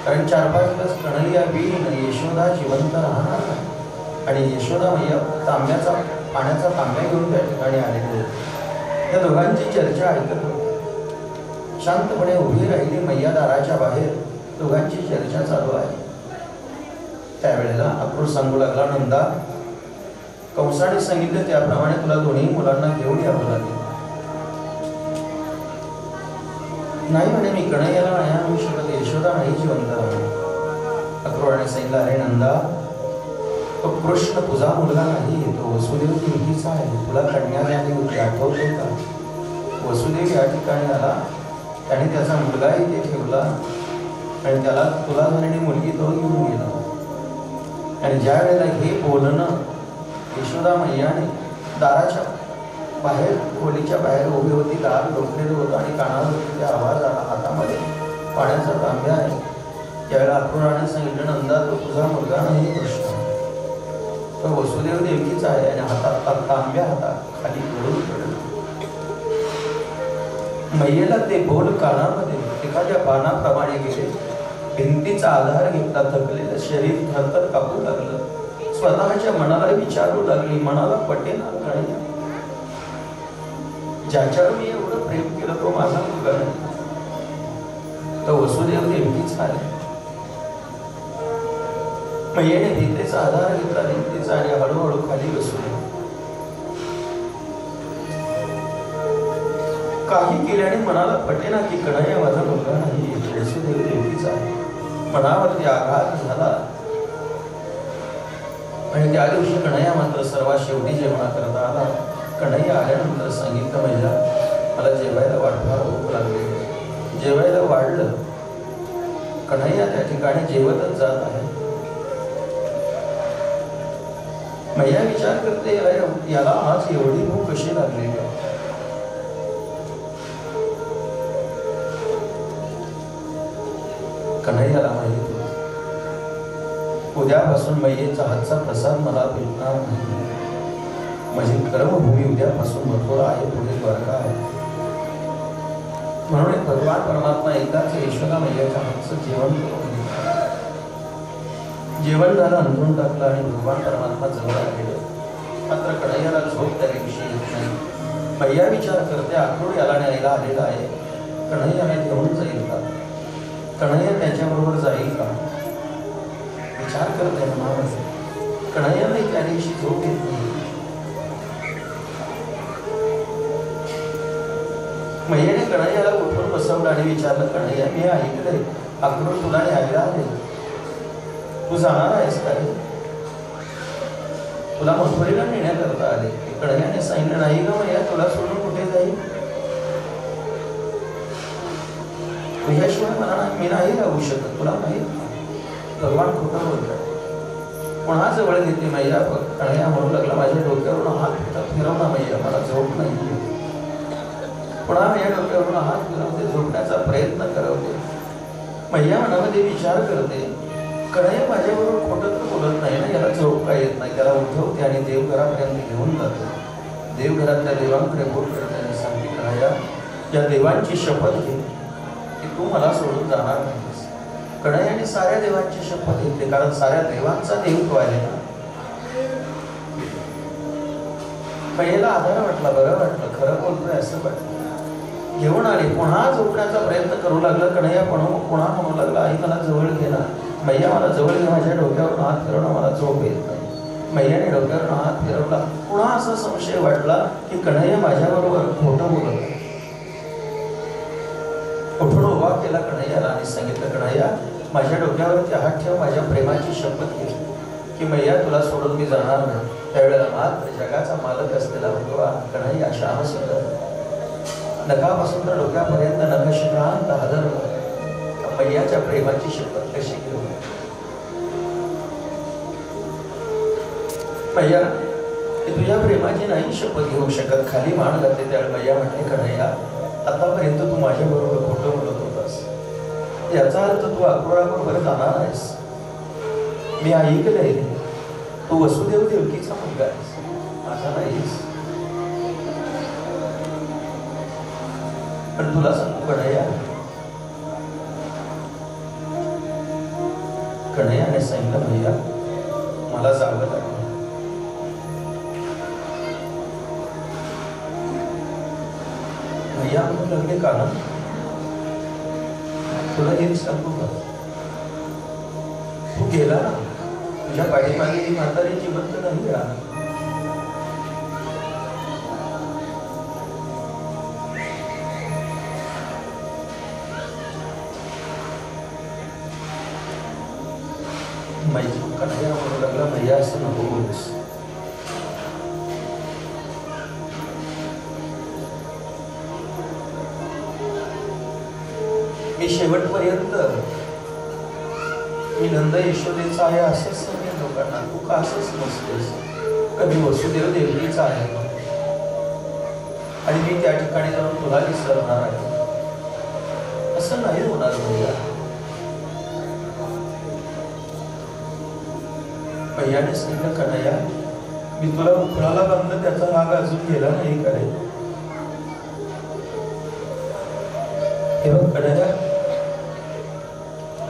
कारण 4-5 दिवस कन्हैया वीण, यशोदा जिवंत राहणार नाही. आणि यशोदा मैया पाण्याचा तांब्या घेऊन त्या ठिकाणी आलेले होते. त्या दोघांची चर्चा ऐकत होती. शांतपणे उभी राहिली मैया दाराच्या बाहेर. दोघांची चर्चा चालू आहे. त्यावेळेला अक्रूर सांगू लागला, नंदा, कंसाने सांगितलं त्याप्रमाणे तुला दोन्ही मुलांना घेऊन यावं लागेल. नाही म्हणे, मी कन्हैयाला नाही आणू शकत, यशोदा नाही जिवंत राहणार. अक्रूराने सांगितलं, अरे नंदा, तो कृष्ण तुझा मुलगा नाही, तो वसुदेव देवकीचा आहे. तुला कन्या झाली होती, आठवते का? वसुदेव या ठिकाणी आला, त्याने त्याचा मुलगाही ते ठेवला आणि त्याला तुला झालेली मुलगी तो घेऊन गेला. आणि ज्या वेळेला हे बोलणं यशोदा मैयाने दाराच्या बाहेर, खोलीच्या बाहेर उभी होती, दार लोटलेलं होतं आणि कानावरती ते आवाज आला, हातामध्ये पाण्याचा तांब्या आहे. त्यावेळेला अक्रूराने सांगितलं, नंदा तो तुझा मुलगा नाही कृष्ण, तो वसुदेव देवकीचा आहे. आणि हातात तांब्या हातात खाली गळून पडला. मैयेला ते बोल कानामध्ये एखाद्या बाणाप्रमाणे गेले. भिंतीचा आधार घेतला, थकलेलं शरीर थरथर कापू लागलं. स्वतःच्या मनाला विचारू लागली, मनाला पटेना नाही, ज्याच्यावर मी एवढं प्रेम केलं तो माझा मुलगा नाही, तो वसुदेव देवकीचा आहे. मैयेने भिंतीचा आधार घेतला, भिंतीचा, आणि हळूहळू खाली बसवले. काही केल्याने मनाला पटेना की कन्हैया माझा मुलगा नाही, वसुदेव देवकीचा आहे. मनावरती आघात झाला. आणि त्या दिवशी कन्हैया मात्र सर्वात शेवटी जेवणा करता आला. कन्हैया आल्यानंतर सांगितलं, मैया मला जेवायला वाढणार भूक लागली. जेवायला वाढलं. कन्हैया त्या ठिकाणी जेवतच जात आहे. मैया विचार करते, याला आज एवढी भूक कशी लागली आहे? कन्हैयाला माहित उद्यापासून मैयेचा हातचा प्रसाद मला भेटणार नाही. माझी कर्मभूमी उद्यापासून मथुरा आहे, पुढे द्वारका आहे. म्हणून भगवान परमात्मा एकाच यशोदा मैयाच्या हातचं जेवण करून जेवण झालं, अंथरून टाकलं आणि भगवान परमात्मा जवळ आले. मात्र कन्हैयाला झोप त्या दिवशी येत नाही. मैया विचार करते, अक्रूर याला न्यायला आलेला आहे, कन्हैयाला घेऊन जाईल का? कन्हैया त्याच्याबरोबर जाईल का? विचार करते मनामध्ये. कन्हैयालाही त्या दिवशी झोप येत नाही. मैयाने कन्हैयाला उठून बसवलं आणि विचारलं, कन्हैया मी ऐकलंय अक्रूर तुला न्यायला आले, तू जाणार आहेस का? तुला मथुरेला नेण्याकरता आले. कन्हैयाने सांगितलं, नाही ग मैया, तुला सोडून कुठे जाईल? तुझ्याशिवाय मला मी नाही राहू शकत, तुला माहित. भगवान खोटं बोलतात. पुन्हा जवळ घेते मैया. कन्हैया म्हणू लागला, माझ्या डोक्यावरून हात फिरवला मैया, मला झोप नाही. पुन्हा माझ्या डोक्यावरून हात फिरवते, झोपण्याचा प्रयत्न करवते. मैया मनामध्ये विचार करते, कन्हैया माझ्याबरोबर खोटं तर बोलत नाही ना, याला झोप काय येत नाही. त्याला उठवते आणि देवघरापर्यंत घेऊन जाते. देवघरातल्या देवांकडे बोट करते आणि सांगते, कन्हैया या देवांची शपथ घे की तू मला सोडून जाणार नाहीस. कन्हैयाने साऱ्या देवांची शपथ घेतली, कारण साऱ्या देवांचा देव तो आहे ना. मैयेला आधार वाटला, बरं वाटलं, खरं बोलतोय असं वाटलं. घेऊन आली. पुन्हा झोपण्याचा प्रयत्न करू लागला. कन्हैया पुन्हा म्हणू लागला, आई मला जवळ घे ना. मैया मला जवळ घे, माझ्या डोक्यावरून हात फिरवणं, मला झोप येत नाही. मैयाने डोक्यावरून हात फिरवला. पुन्हा असा संशय वाटला की कन्हैया माझ्याबरोबर खोटं बोलत आहे. उठून उभा केला कन्हैयाला आणि सांगितलं, कन्हैया माझ्या डोक्यावरती हात ठेव, माझ्या प्रेमाची शपथ घे की मैया तुला सोडून मी जाणार नाही. त्यावेळेला मात्र जगाचा मालक असलेला भगवान कन्हैया श्याम सुंदर नखापासून तर डोक्यापर्यंत नखशिखांत हादरला. मैयाच्या प्रेमाची शपथ कशी घेऊ? मैया तुझ्या प्रेमाची नाही शपथ घेऊ शकत. खाली मान घातली. त्यावेळी मैया म्हटले, कन्हैया आतापर्यंत तू माझ्या बरोबर खोटं बोलत होतास, याचा अर्थ तू अक्रूराबरोबर जाणार आहेस. मी ऐकलंय तू वसुदेव देवकीचा मुलगा आहेस, माझा नाहीस. पण तुला सांगू कन्हैया, कन्हैयाने सांगितलं, मैया मला जावं लागलं. मैया म्हणू लागले, कारण तुला हे सांगू का, तू गेला ना, तुझ्या पाठीमागे ही म्हातारी जिवंत नाही राहणार. कन्हैया म्हणू लागला, मैया असं नको बोलूस. मी शेवटपर्यंत मी नंद यशोदेचा आहे असंच सांगेन लोकांना. तू का असंच नसतेस, कधी वसुदेव देवकीचा आहे आणि मी त्या ठिकाणी जाऊन तुला विसरणार आहे, असं नाही होणार. मैयाने सांगितलं, कन्हैया मी तुला उखळाला बांधलं, त्याचा राग अजून गेला नाही करे. हे बघ कन्हैया,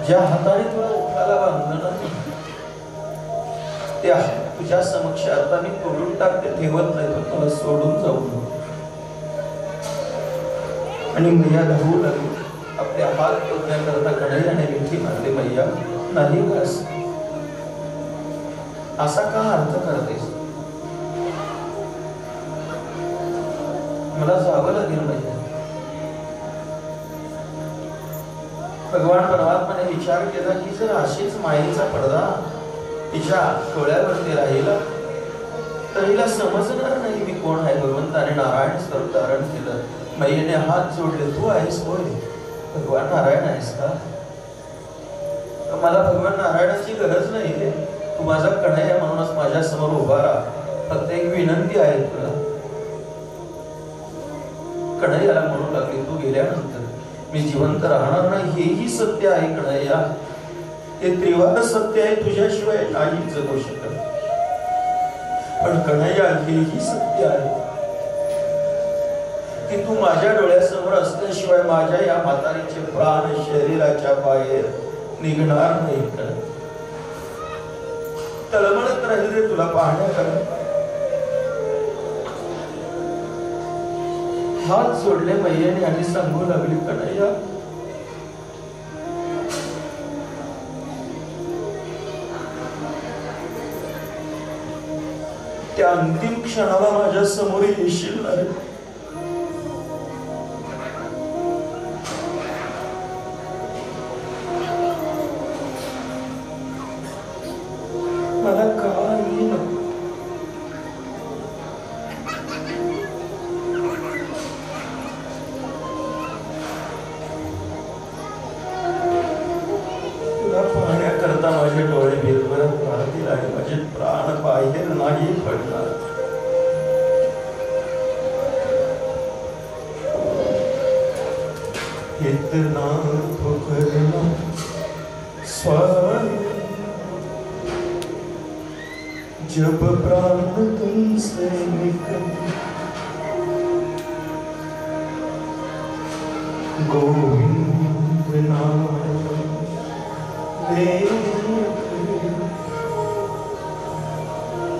ज्या हाताने तुला उखळाला बांधलं ना, त्या तुझ्या समक्ष आता मी तोडून टाकते, ठेवत नाही, पण तुला सोडून जाऊ नको. आणि मैया धावू लागली. आपले हात तोडण्याकरता कन्हैयाने मिठी मारली. मैया नाही बस, असा का अर्थ करतेस? मला जावं लागेल मैया. भगवान परमात्माने विचार केला की जर अशीच मायेचा पडदा तिच्या डोळ्यावरती राहिला तर हिला समजणार नाही मी कोण आहे. भगवंताने नारायण स्वरूप धारण केलं. मैयेने हात जोडले. तू आहेस होय, भगवान नारायण आहेस का? मला भगवान नारायणाची गरज नाही, तू माझा कन्हैया म्हणूनच माझ्या समोर उभा राहा. फक्त एक विनंती आहे तुला. कन्हैयाला म्हणू लागली, तू गेल्यानंतर मी जिवंत राहणार नाही, हेही सत्य आहे कन्हैया. हे त्रिवार सत्य आहे, तुझ्याशिवाय नाही जगू शकत. पण कन्हैया हेही सत्य आहे की तू माझ्या डोळ्यासमोर असल्याशिवाय माझ्या या म्हातारीचे प्राण शरीराच्या बाहेर निघणार नाही. तळमळत राहील रे तुला पाहण्याकरता. हात जोडले मैयेने आणि सांगू लागली, कन्हैया त्या अंतिम क्षणाला माझ्या समोर येशील नाही. मला काही नको. तुला पाहण्याकरता माझे डोळे बिलबरत राहतील आणि माझे प्राण बाहेर नाही पडणार. इतना तो करना स्वामी जब प्राण तुमसे निकले, गोविंद नाम ले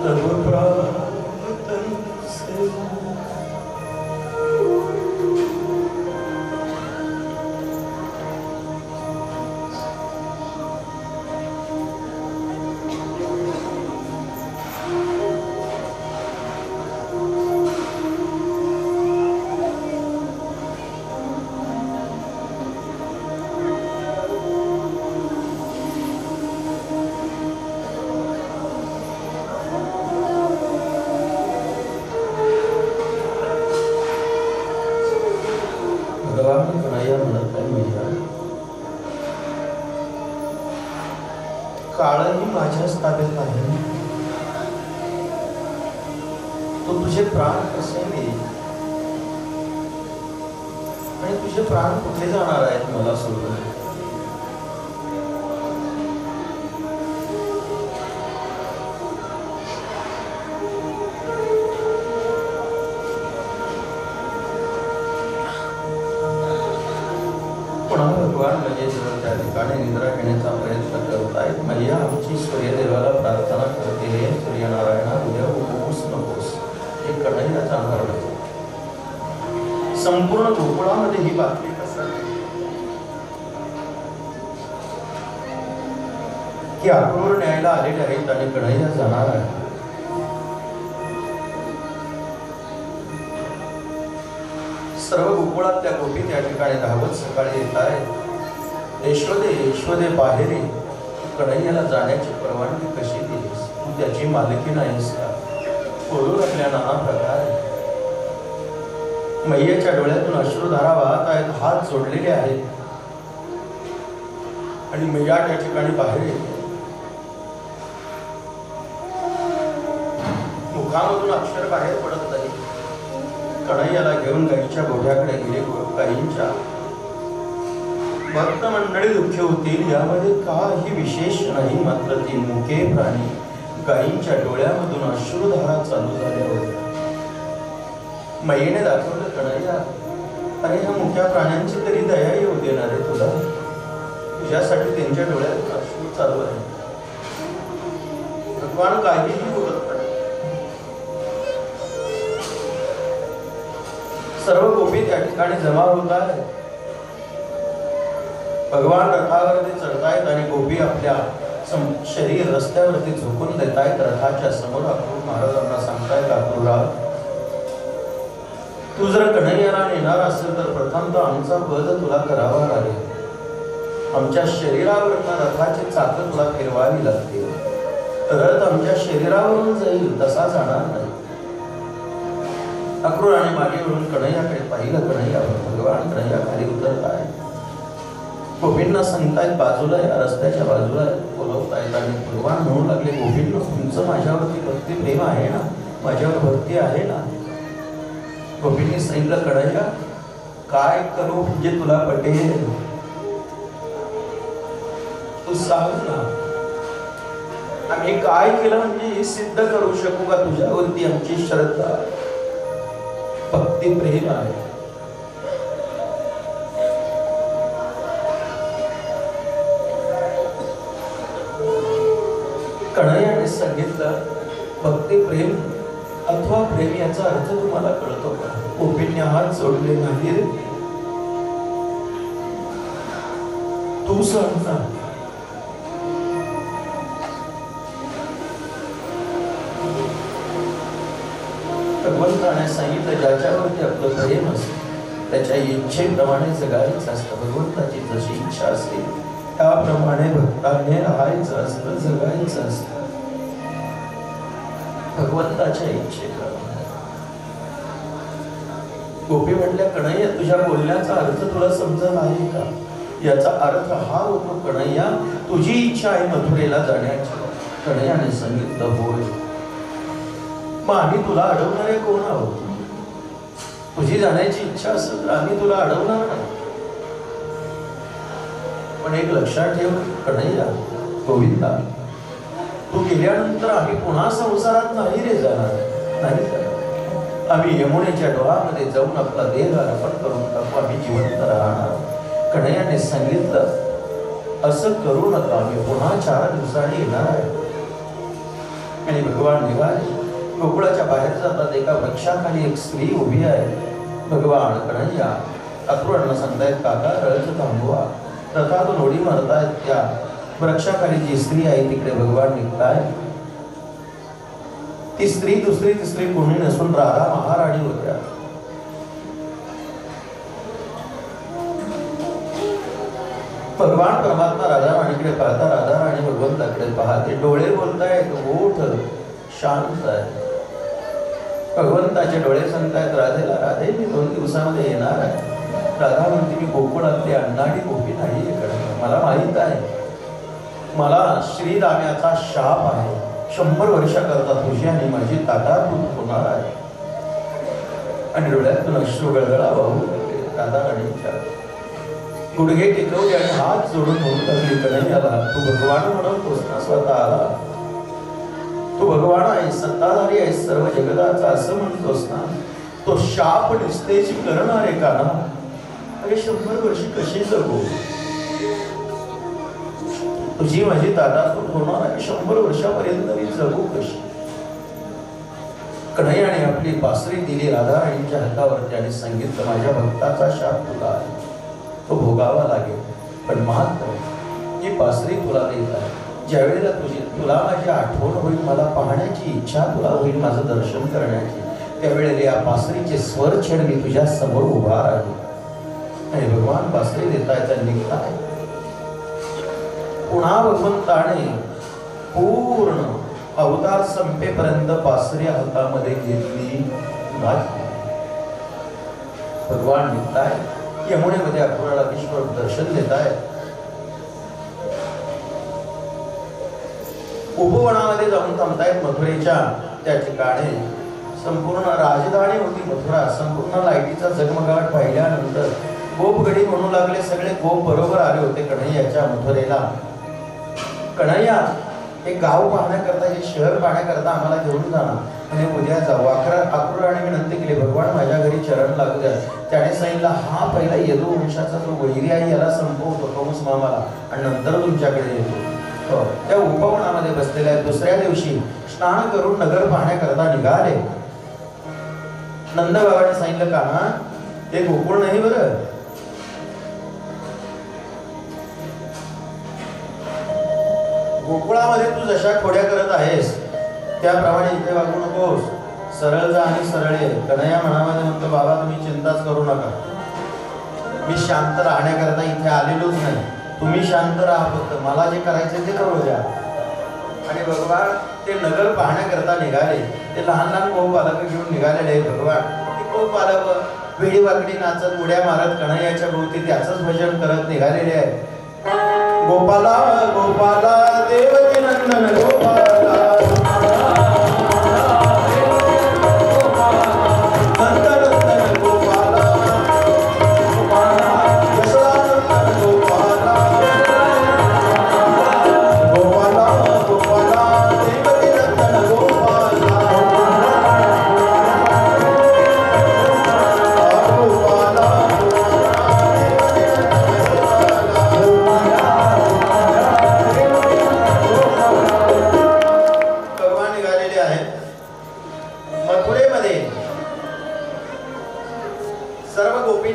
तब प्राण तुमसे. काळही माझ्याच ताब्यात आहे. तो तुझे प्राण कसे देईल आणि तुझे प्राण कुठे जाणार आहेत मला सोडून? भगवान म्हणजे त्या ठिकाणी निद्रा घेण्याचा प्रयत्न करतायत. मैया आमची सूर्यदेवाला प्रार्थना करते, हे सूर्यनारायणा उद्या उपवास नकोस. हे कन्हैया जाणार नाही. संपूर्ण गोकुळामध्ये ही बातमी पसरली की अक्रूर न्यायला आलेले आहेत आणि कन्हैया जाणार आहे. सर्व गोकुळात त्या गोपी त्या ठिकाणी धावत सकाळी येत आहेत. यशोदे यशोदे बाहेर कन्हैयाला जाण्याची परवानगी कशी दिलीस? त्याची मालकी नाहीस का? बोलू लागल्या नाना प्रकारे. मैयेच्या डोळ्यातून अश्रुधारा वाहत आहेत, हात जोडलेले आहेत आणि मैया त्या ठिकाणी बाहेर येते. मुखामधून अक्षर बाहेर पडत नाही. कन्हैयाला घेऊन गाईच्या गोठ्याकडे गेले. गाईंच्या भक्त मंडळी दुःखी होतील यामध्ये काही विशेष नाही. मात्र ती मुके प्राणी गाईंच्या डोळ्यामधून अश्रुधारा चालू झाल्या होत्या. मैयेने दाखवलं, कन्हैया अरे ह्या मुक्या प्राण्यांची तरी दया येऊ देणार आहे तुला. तुझ्यासाठी त्यांच्या डोळ्यात अश्रू चालू आहे. भगवान काहीही बोलत नाही. सर्व गोपी त्या ठिकाणी जमा होत आहेत. भगवान रथावरती चढतायत आणि गोपी आपल्या शरीर रस्त्यावरती झोकून देत आहेत. रथाच्या समोर अक्रूर महाराजांना सांगतायत, अक्रूरा तू जर कन्हैयाला नेणार असेल तर प्रथमतः आमचा वध तुला करावा लागेल. आमच्या शरीरावरून रथाची चाकं तुला फिरवावी लागतील. रथ आमच्या शरीरावरून जाईल तसा जाणार नाही. अक्रूराने मागे वळून कन्हैयाकडे पाहिलं. कन्हैया भगवान कन्हैया खाली उतरत आहे. गोपींना सांगतायत बाजूला या रस्त्याच्या बाजूला बोलवतायत आणि भगवान म्हणू लागले, गोपींना तुमचं माझ्यावरती भक्ती प्रेम आहे ना, माझ्यावर भक्ती आहे ना. गोपींनी सांगितलं, कन्हैया काय करू म्हणजे तुला पटेल तू सांग ना. आम्ही काय केलं म्हणजे हे सिद्ध करू शकू का तुझ्यावरती आमची श्रद्धा भक्ती प्रेम आहे. कन्हैयाने सांगितलं, भक्ती प्रेम अथवा प्रेम याचा अर्थ तुम्हाला कळतो का? गोपींनी हात जोडले नाही. तू सांग ना. भगवंताने सांगितलं, ज्याच्यावरती आपलं प्रेम असतं त्याच्या इच्छेप्रमाणे जगायचं असतं. भगवंताची जशी इच्छा असते त्याप्रमाणे भक्ताने राहायचं असतं, जगायचं असतं भगवंताच्या इच्छेप्रमाणे. गोपी म्हटल्या, कन्हैया तुझ्या बोलण्याचा अर्थ तुला समजत आहे का? याचा अर्थ हा होतो, कन्हैया तुझी इच्छा आहे मथुरेला जाण्याची. कन्हैयाने सांगितलं, होय. मग आम्ही तुला अडवणारे कोण आहोत? तुझी जाण्याची इच्छा असेल तर आम्ही तुला अडवणार नाही. पण एक लक्षात ठेव कन्हैया, गोविंदा, तू गेल्यानंतर आम्ही पुन्हा संसारात नाही रे जाणार. नाही तर आम्ही यमुनेच्या डोहामध्ये जाऊन आपला देह अर्पण करून टाकू. आम्ही जिवंत राहणार. कन्हैयाने सांगितलं, असं करू नका, आम्ही पुन्हा 4 दिवसांनी येणार आहे. आणि भगवान निघाले. गोकुळाच्या बाहेर जातात. एका वृक्षाखाली एक स्त्री उभी आहे. भगवान कन्हैया अक्रूरांना सांगतायत, काका रथ थांबवा. रथातून उडी मारतायत. त्या वृक्षाखाली जी स्त्री आहे तिकडे भगवान निघताय. ती स्त्री दुसरी तिसरी कोणी नसून राधा महाराणी होत्या. भगवान परमात्मा राधा राणीकडे पाहता. राधा राणी भगवंताकडे पाहते. डोळे बोलतायत, ओठ शांत आहे. भगवंताचे डोळे सांगतायत राधेला, राधे मी 2 दिवसामध्ये येणार आहे. राधा म्हणते, मी गोकुळातली अण्णाडी गोपी नाही इकडे. मला माहित आहे मला श्रीरामाचा शाप आहे. 100 वर्षाकरता तुझी आणि माझी ताटातूट होणार आहे. आणि डोळ्यातून अश्रू गळगळा वाहू राधा राणीच्या. गुडघे टेकवले आणि हात जोडून म्हणू लागली, कन्हैयाला तू भगवान म्हणतोस ना स्वतःला. तू भगवान आहेस, सत्ताधारी आहेस, सर्व जगताचा असं म्हणतोस ना. तो शाप निस्तेज करणार आहे का ना? अरे 100 वर्ष कशी जगू? तुझी माझी ताटातूट होणार आहे. 100 वर्षापर्यंत मी जगू कशी? कन्हैयाने आपली बासरी दिली राधा राणीच्या हातावरती आणि सांगितलं, माझ्या भक्ताचा शाप तुला आहे, तो भोगावा लागेल. पण मात्र ही बासरी तुला देत आहे. ज्यावेळेला तुला माझी आठवण होईल, मला पाहण्याची इच्छा तुला होईल, माझं दर्शन करण्याची, त्यावेळेला या बासरीचे स्वर छेड मी तुझ्या समोर उभा राहील. आणि भगवान बासरी देतायचा निघताय. पुन्हा भगवंताने पूर्ण अवतार संपेपर्यंत पासरी हातामध्ये घेतली नाही. भगवान निघताय यमुनेमध्ये अक्रूराला विश्वरूप दर्शन देत आहे. उपवनामध्ये जाऊन थांबतायत मथुरेच्या त्या ठिकाणी. संपूर्ण राजधानी होती मथुरा. संपूर्ण लाईटीचा जगमगाट पाहिल्यानंतर गोपगडी म्हणू लागले. सगळे गोप बरोबर आले होते कन्हैयाच्या मथुरेला. कन्हैया हे गाव पाहण्याकरता, हे शहर पाहण्याकरता आम्हाला घेऊन जाणार आणि उद्या जाऊ. अक्रूराने विनंती केली, भगवान माझ्या घरी चरण लागू द्या. त्याने सांगितलं, हा पहिला यदुवंशाचा जो वैरी आहे याला संपवतो कंस मामाला आणि नंतर तुमच्याकडे येतो. त्या उपवनामध्ये बसलेल्या दुसऱ्या दिवशी स्नान करून नगर पाहण्याकरता निघाले. नंदबाबाने सांगितलं, का हे गोकुळ नाही बरं, गोकुळामध्ये तू जशा खोड्या करत आहेस त्याप्रमाणे इथे वागू नकोस. सरळ जा आणि सरळ ये. कन्हैया मनामध्ये म्हणतो, बाबा तुम्ही चिंताच करू नका, मी शांत राहण्याकरता इथे आलेलोच नाही. तुम्ही शांत राहा, फक्त मला जे करायचे ते करू द्या. आणि भगवान ते नगर पाहण्याकरता निघाले. ते लहान लहान गोपालक घेऊन निघालेले. भगवान ते गोपालक वेळी वाकडी नाचत उड्या मारत कन्हैयाच्या भोवती त्याचंच भजन करत निघालेले आहे. गोपाला गोपाला देवकी नंदन गोपाला, नंदनंदन गोपाला, यशोदानंदन गोपाला, गोपाला गोपाला देवकी नंदन गोपाला, गोपाला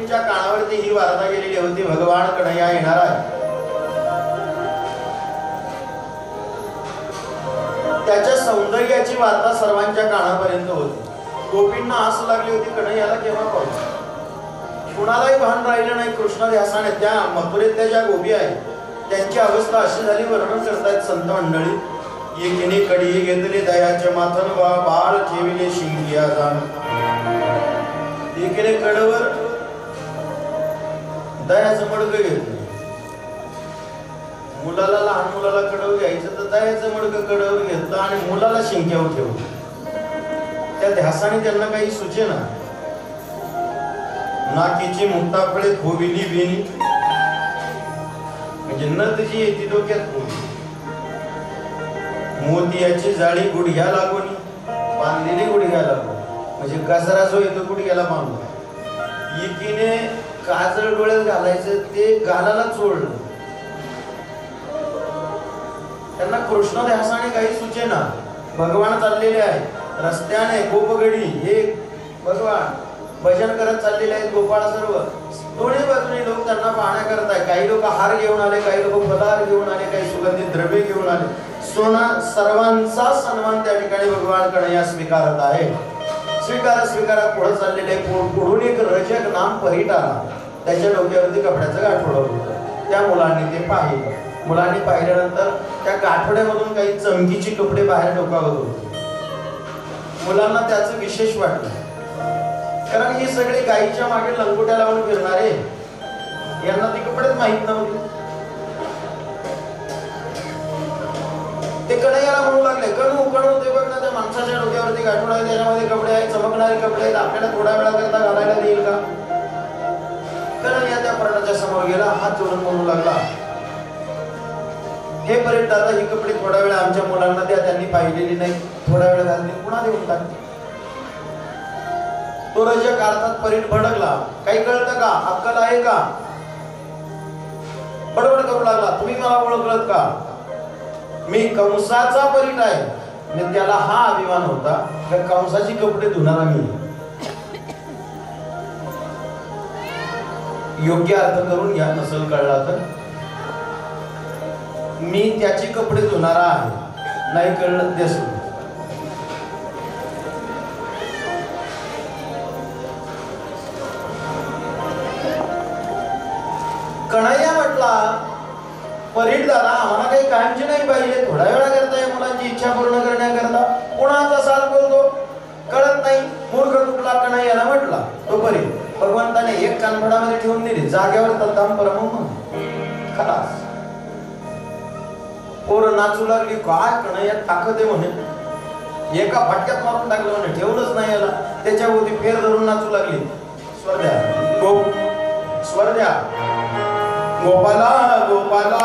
कानावरती ही वार्ता गेलेली होती, भगवान कन्हैया येणार आहे. त्याच्या सौंदर्याची वार्ता सर्वांच्या कानापर्यंत होती. गोपींना आस लागली होती, कन्हैयाला केव्हा पाहू. कुणालाही भान राहिलं नाही. कृष्ण ध्यासाने त्या मथुरेतल्या ज्या गोपी आहेत त्यांची अवस्था अशी झाली. वर्णन करतायत संत मंडळी, एकीने कडी घेतली दयाचे माथन, बाळ ठेविले शिंगिया जाण. एकीने कडवर दयाचं मडकं घेतलं. मुलाला, लहान मुलाला कडव घ्यायचं तर दयाचं मडकं कडवर घेतलं आणि मुलाला शिंक्यावर ठेवलं. त्या ध्यासाने त्यांना काही सुचेना. नाकीची मुक्ताफळे खोविली बेनी, म्हणजे नथ जी येते डोक्यात खोवी. मोतियाची जाळी गुडघ्या लागून बांधलेली, गुडघ्या लागून म्हणजे गजरा जो येतो गुडघ्याला बांधला. एकीने काजळ डोळ्यात घालायचं ते गालाला चोळलं. त्यांना कृष्ण ध्यासाने काही सुचेना. भगवान चाललेले आहेत रस्त्याने. गोपगडी हे भगवान भजन करत चाललेले आहेत. गोपाळ सर्व दोन्ही बाजूने लोक त्यांना पाहण्याकरता. काही लोक हार घेऊन आले, काही लोक फलाहार घेऊन आले, काही सुगंधित द्रव्ये घेऊन आले. सोना सर्वांचा सन्मान त्या ठिकाणी भगवान कन्हैया स्वीकारत आहे. स्वीकारत पुढे चाललेले. पुढून एक रजक नाम परीट आला. त्याच्या डोक्यावरती कपड्याचं गाठोडं होतं. त्या मुलांनी ते पाहिलं. मुलांनी पाहिल्यानंतर त्या गाठोड्यामधून काही चमकीची कपडे बाहेर डोकावत होते. मुलांना त्याचं विशेष वाटलं, कारण ही सगळे गाईच्या मागे लंगोट्या लावून फिरणारे, यांना ती कपडेच माहित नव्हते. ते कन्हैयाला म्हणू लागले, कणू कणू ते बघ ना, त्या माणसाच्या डोक्यावरती गाठोडा आहे, त्याच्यामध्ये कपडे आहेत, चमकणारे कपडे आहेत, आपल्याला थोड्या वेळा करता घालायला देईल का? कन्हैया त्या पराठाच्या समोर गेला, हात जोडून म्हणू लागला, हे परीट दादा, ही कपडे थोड्या वेळा आमच्या मुलांना द्या, त्यांनी पाहिलेली नाही, थोड्या वेळा घालतील, पुन्हा देऊन टाकतील. तो रजक अर्थात परीट भडकला. काही कळतं का? अक्कल आहे का? बडबड करू लागला, तुम्ही मला ओळखलत का? मी कंसाचा परीट आहे. आणि त्याला हा अभिमान होता की कंसाची कपडे धुणारा मी. योग्य अर्थ करून घ्या, नसेल कळला तर. मी त्याची कपडे धुणारा आहे, नाही कळलं ते सोड. कन्हैया म्हटला, परीट दादा आम्हाला काही कामची नाही पाहिजे, थोडा वेळा करता या मुलांची इच्छा पूर्ण करण्याकरता कोणाचा साथ करतो कळत नाही, मूर्ख कुठला का नाही याला म्हटला तो परीट भगवंताने एक कानफडामध्ये ठेवून दिली, जागेवर तद्दाम परम खलास. पोरं नाचू लागली, काय कणयात ताकद आहे म्हणे, एका फटक्यात मारून टाकलं म्हणे, ठेवलंच नाही याला. त्याच्याभोवती फेर धरून नाचू लागली. स्वर द्या स्वर द्या. गोपाला गोपाला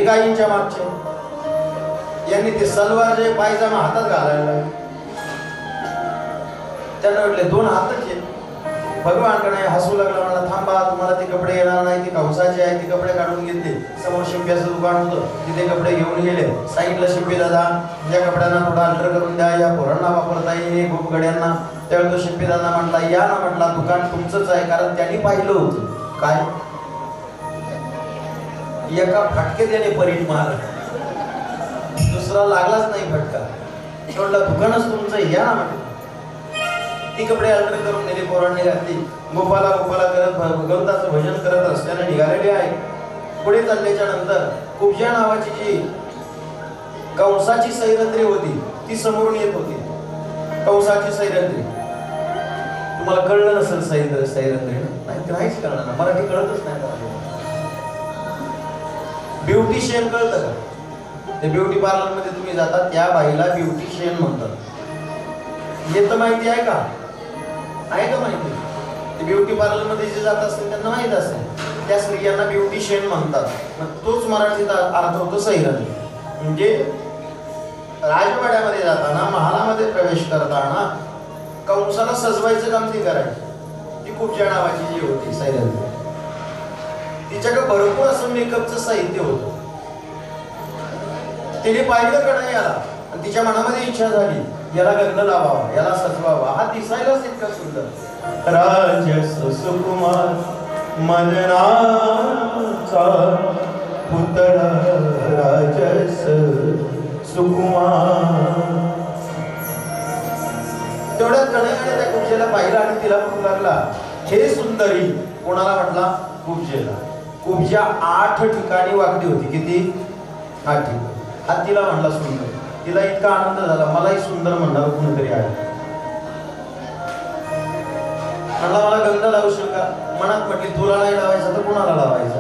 गायींच्या मागचे यांनी ते सलवार जे पायजामा हातात घालायला लागले. त्यांना म्हटले दोन हातच आहेत. भगवानकडे हसू लागला, मला थांबा तुम्हाला ते कपडे येणार नाही, ते कंसाचे आहे. ते कपडे काढून घेतले. समोर शिंप्याचं दुकान होतं, तिथे कपडे घेऊन गेले. सांगितलं शिंपे दादा या कपड्यांना थोडा अल्टर करून द्या, या पोरांना वापरता येईल गोपगड्यांना. त्यावेळी तो शिंपे दादा म्हटला या ना, म्हटला दुकान तुमचंच आहे, कारण त्यांनी पाहिलं होतं. काय एका फटके त्याने परीट मारला, दुसरा लागलाच नाही फटका. म्हटलं दुकानच तुमचं या ना म्हटलं. ती कपडे अल्टर करून दिली, पोरांनी घातली. गोपाला गोपाला करत भगवंताचं भजन करत असल्याने निघालेले आहे. पुढे चालल्याच्या नंतर कुब्जा नावाची जी कंसाची सैरंध्री होती ती समोरून येत होती. कंसाची सैरंध्री तुम्हाला कळलं नसेल, सैरंध्री नाही काहीच कळलं ना, मराठी कळतच नाही. ब्युटिशियन कळतं का? ते ब्युटी पार्लर मध्ये तुम्ही जाता त्या बाईला ब्युटिशियन म्हणतात. हे तर माहिती आहे का? आहे का माहिती? ते ब्युटी पार्लर मध्ये जे जात असतील त्यांना माहित असेल, त्या स्त्रियांना ब्युटिशियन म्हणतात. तोच मराठीत अर्थ होतो सैरंध्री. म्हणजे राजवाड्यामध्ये जाताना, महालामध्ये प्रवेश करताना कंसाला सजवायचं काम ती करायची. ती कुब्जा नावाची जी होती सैरंध्री, तिच्याकडे भरपूर असं मेकअपचं साहित्य होतं. तिने पाहिलं का नाही याला, आणि तिच्या मनामध्ये इच्छा झाली याला गंध लावावा, याला सजवावा. हा दिसायलाच इतका सुंदर. राजस सुकुमार मदनाचा पुतळा, राजस सुकुमार. तेवढ्यात कन्हैयाने त्या कुब्जेला पाहिलं आणि तिला म्हणू लागला हे सुंदरी. कोणाला म्हटला? कुब्जेला. कुब्जा 8 ठिकाणी वाकडी होती. किती? 8 ठिकाणी. हा तिला म्हणला सुंदर. तिला इतका आनंद झाला, मलाही सुंदर म्हणणार कोणीतरी आहे. म्हणला मला गंध लावशील का? मनात म्हटली तुला नाही लावायचा तर कोणाला लावायचा?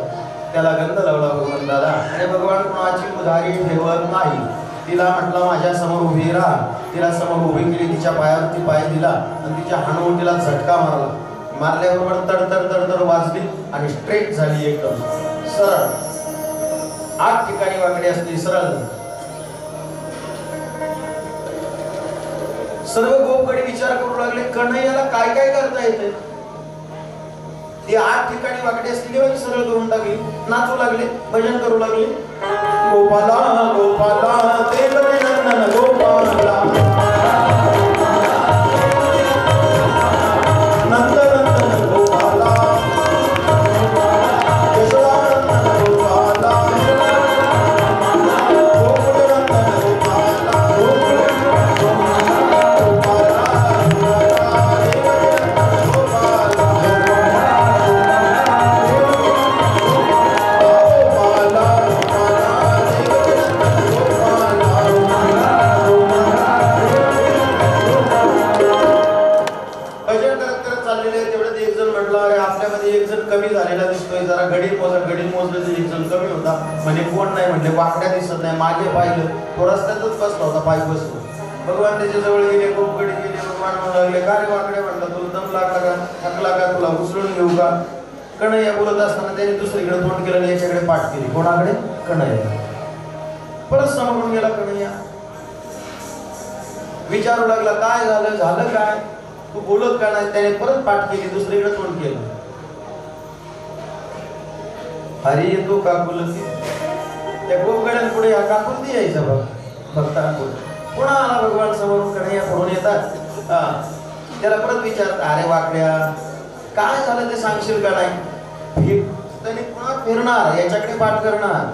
त्याला गंध लावला भगवान दादा. आणि भगवान कोणाची उधारी ठेवत नाही. तिला म्हटलं माझ्या समोर उभी राहा. तिला समोर उभी केली, तिच्या पायावरती पाय दिला आणि तिच्या हाणून झटका मारला. मारल्याबरोबर तडतड तडतड वाजली आणि स्ट्रेट झाली, एकदम सरळ. 8 ठिकाणी वाकडी असली सरळ. सर्व गोपगडी विचार करू लागले कन्हैयाला काय काय करता येते. ती 8 ठिकाणी वाकडी असली तेव्हा सरळ करून टाकली. नाचू लागले, भजन करू लागले. गोपाला गोपाला देवनंदन गोपाला म्हणजे कोण नाही म्हणले, वाकड्या दिसत नाही. मागे पाहिलं तो रस्त्यातच बसला होता, पाय बसलो. भगवान त्याच्या जवळ गेले, गोपकडे गेले. भगवान म्हणू लागले का रे वाकड्या? म्हणला तुला दम लागला का? थकला का? तुला उचलून घेऊ का? कन्हैया बोलत असताना त्याने दुसरीकडे तोंड केलं आणि याच्याकडे पाठ केली. कोणाकडे? कन्हैया. परत समोरून गेला कन्हैया. विचारू लागला काय झालं? झालं काय? तू बोलत का नाही? त्याने परत पाठ केली, दुसरीकडे तोंड केलं. हरी येतो काकुलती, त्या गोपगड्यांपुढे या काकुलती यायचं बघ भक्तांपुढे. पुन्हा आला भगवान समोरून, कन्हैया पुढून येतात. त्याला परत विचारत, अरे वाकड्या काय झालं ते सांगशील का नाही? त्याने पुन्हा फिरणार, याच्याकडे पाठ करणार.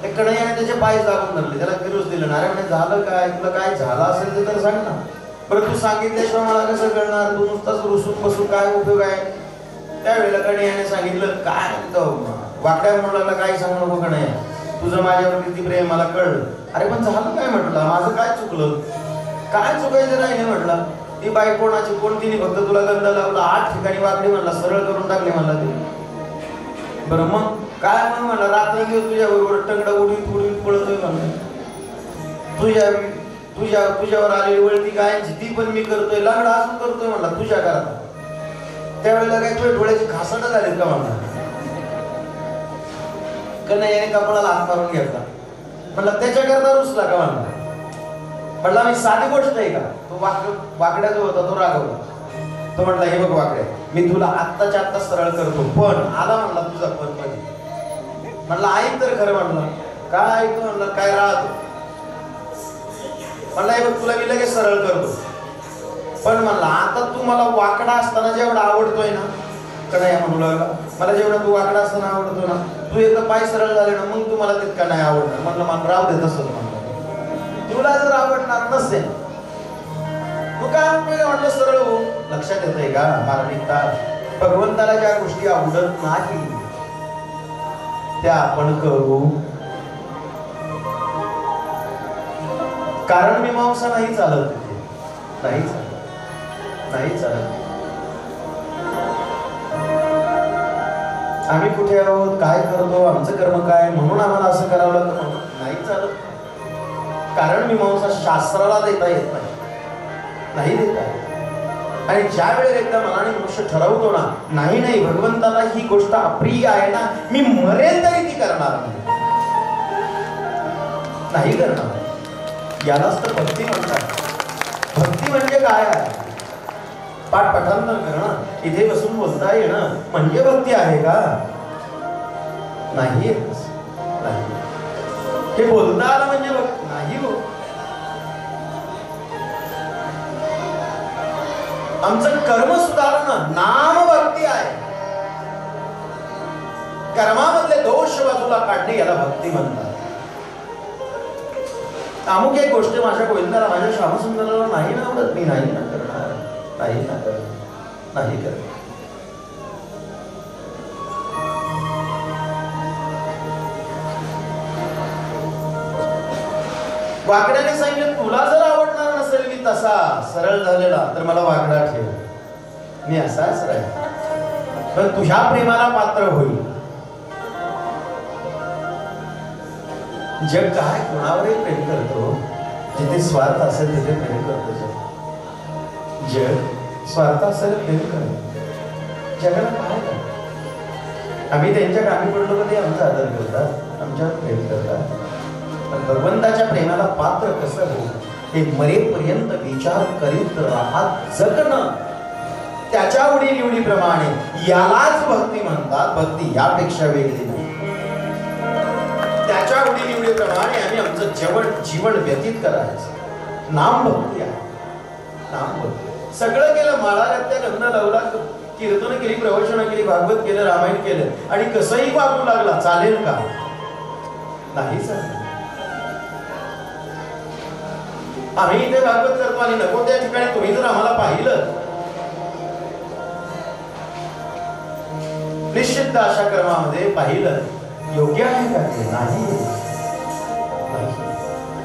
ते कन्हैयाने त्याचे पाय दाबून धरले, त्याला फिरूच दिलं. अरे म्हणे झालं काय, तुला काय झालं असेल ते तर सांग ना. बरं तू सांगितल्याशिवाय मला कसं कळणार? तू नुसताच रुसून बसून काय उपयोग आहे? त्यावेळेला कन्हैयाने सांगितलं, काय वाकड्या म्हणू लागला, काही सांगू नको कन्हैया, तुझं माझ्यावर किती प्रेम मला कळलं. अरे पण झालं काय म्हटलं, माझं काय चुकलं? काय चुकायचं नाही म्हटलं. ती बाई कोणाची, कोणतीने फक्त तुला गंध लावला, 8 ठिकाणी वाकडी म्हणला, सरळ करून टाकली म्हणला ती. बरं मग काय मग म्हणला, रात्र दिवस तुझ्या बरोबर टंगडा उडवीत उडवीत पळतोय म्हणलं. तुझ्यावर आलेली वळती गायांची ती पण मी करतोय, लंगडा असून करतोय म्हणला तुझ्या घरात. त्यावेळेला काय तुझ्या डोळ्याची खासट झालीत का म्हणला. कन्हैयाने कपाळाला हात मारून घेतला. म्हणला त्याच्याकरता रुसला का म्हणला. म्हणला मी साधी गोष्ट आहे का? तो वाकड्या जो होता तो रागवला. तो म्हणला, हे बघ वाकड्या, मी तुला आत्ताच्या आत्ता सरळ करतो, पण आला म्हणला तुझा पण मध्ये. म्हणला ऐक तर खरं म्हणला. काय ऐकतो म्हणला, काय राहतो म्हणला, हे बघ तुला मी लगेच सरळ करतो, पण म्हणला आता तू मला वाकडा असताना जेवढा आवडतोय ना, कन्हैया म्हणू लागला, मला जेवढा तू वाकडा असताना आवडतो ना, तू एकदा पाय सरळ झाले ना मग तू मला तितका नाही आवडणार. म्हणलं मला राव दे तसंच. म्हणलं तुला जर आवडणार नसेल तू काय म्हटलं सरळ हो. लक्षात येतंय का मार्मिकता? भगवंताला ज्या गोष्टी आवडत नाही त्या आपण करू. कारण मीमांसा नाही चालत तिथे, नाही चालत, नाही चालत. आम्ही कुठे आहोत, काय करतो, आमचं कर्म काय, म्हणून आम्हाला असं करावं लागतं म्हणून नाही चालत. कारण मीमांसा शास्त्राला देता येत नाही, नाही देता येत. आणि ज्या वेळेला एकदा मनाने मनुष्य ठरवतो ना, नाही नाही भगवंताला ही गोष्ट अप्रिय आहे ना, मी मरेल तरी ती करणार नाही करणार. यालाच तर भक्ती म्हणतात. भक्ती म्हणजे काय आहे? पाठ पठांतर करणं, इथे बसून बोलता येणं म्हणजे भक्ती आहे का? नाही. हे बोलता आलं म्हणजे भक्ती नाही हो. आमचं कर्म सुधारणं नाम भक्ती आहे. कर्मामधले दोष बाजूला काढणे याला भक्ती म्हणतात. अमुक एक गोष्ट माझ्या गोविंदाला, माझ्या श्यामसुंदराला नाही ना आवडत, मी नाही ना करणार, नाही ना करणार, नाही करणार. वाकड्याने सांगितलं, तुला जर आवडणार नसेल मी तसा सरळ झालेला तर मला वाकडा ठेव, मी असाच राहील, पण तुझ्या प्रेमाला पात्र होईल. जग काय कोणावरही प्रेम करतो, जिथे स्वार्थ असेल तिथे प्रेम करतो. जग स्वार्थ असेल प्रेम करतो. जगाला काय करतो? आम्ही त्यांच्या कामी पडलो कधी आमचा आदर करतात, आमच्यावर प्रेम करतात. पण भगवंताच्या प्रेमाला पात्र कसं हो हे मरेपर्यंत विचार करीत राहत जगणं, त्याच्या आवडीनिवडीप्रमाणे, यालाच भक्ती म्हणतात. भक्ती यापेक्षा वेगळी नाही. त्याच्या आवडीनिवडीप्रमाणे आम्ही आमचं जीवन व्यतीत करायचं. नाम भक्ती आहे. नाम भक्ती. सगळं केलं, माळा घातल्या, गंध लावला, कीर्तन केली, प्रवचन केली, भागवत केलं, रामायण केलं, आणि कसंही वागू लागला, चालेल का? नाही चालेल. आम्ही इथे भागवत करतो आणि नको त्या ठिकाणी तुम्ही जर आम्हाला पाहिलं, निश्चित अशा कर्मामध्ये पाहिलं योग्य आहे का ते? नाही.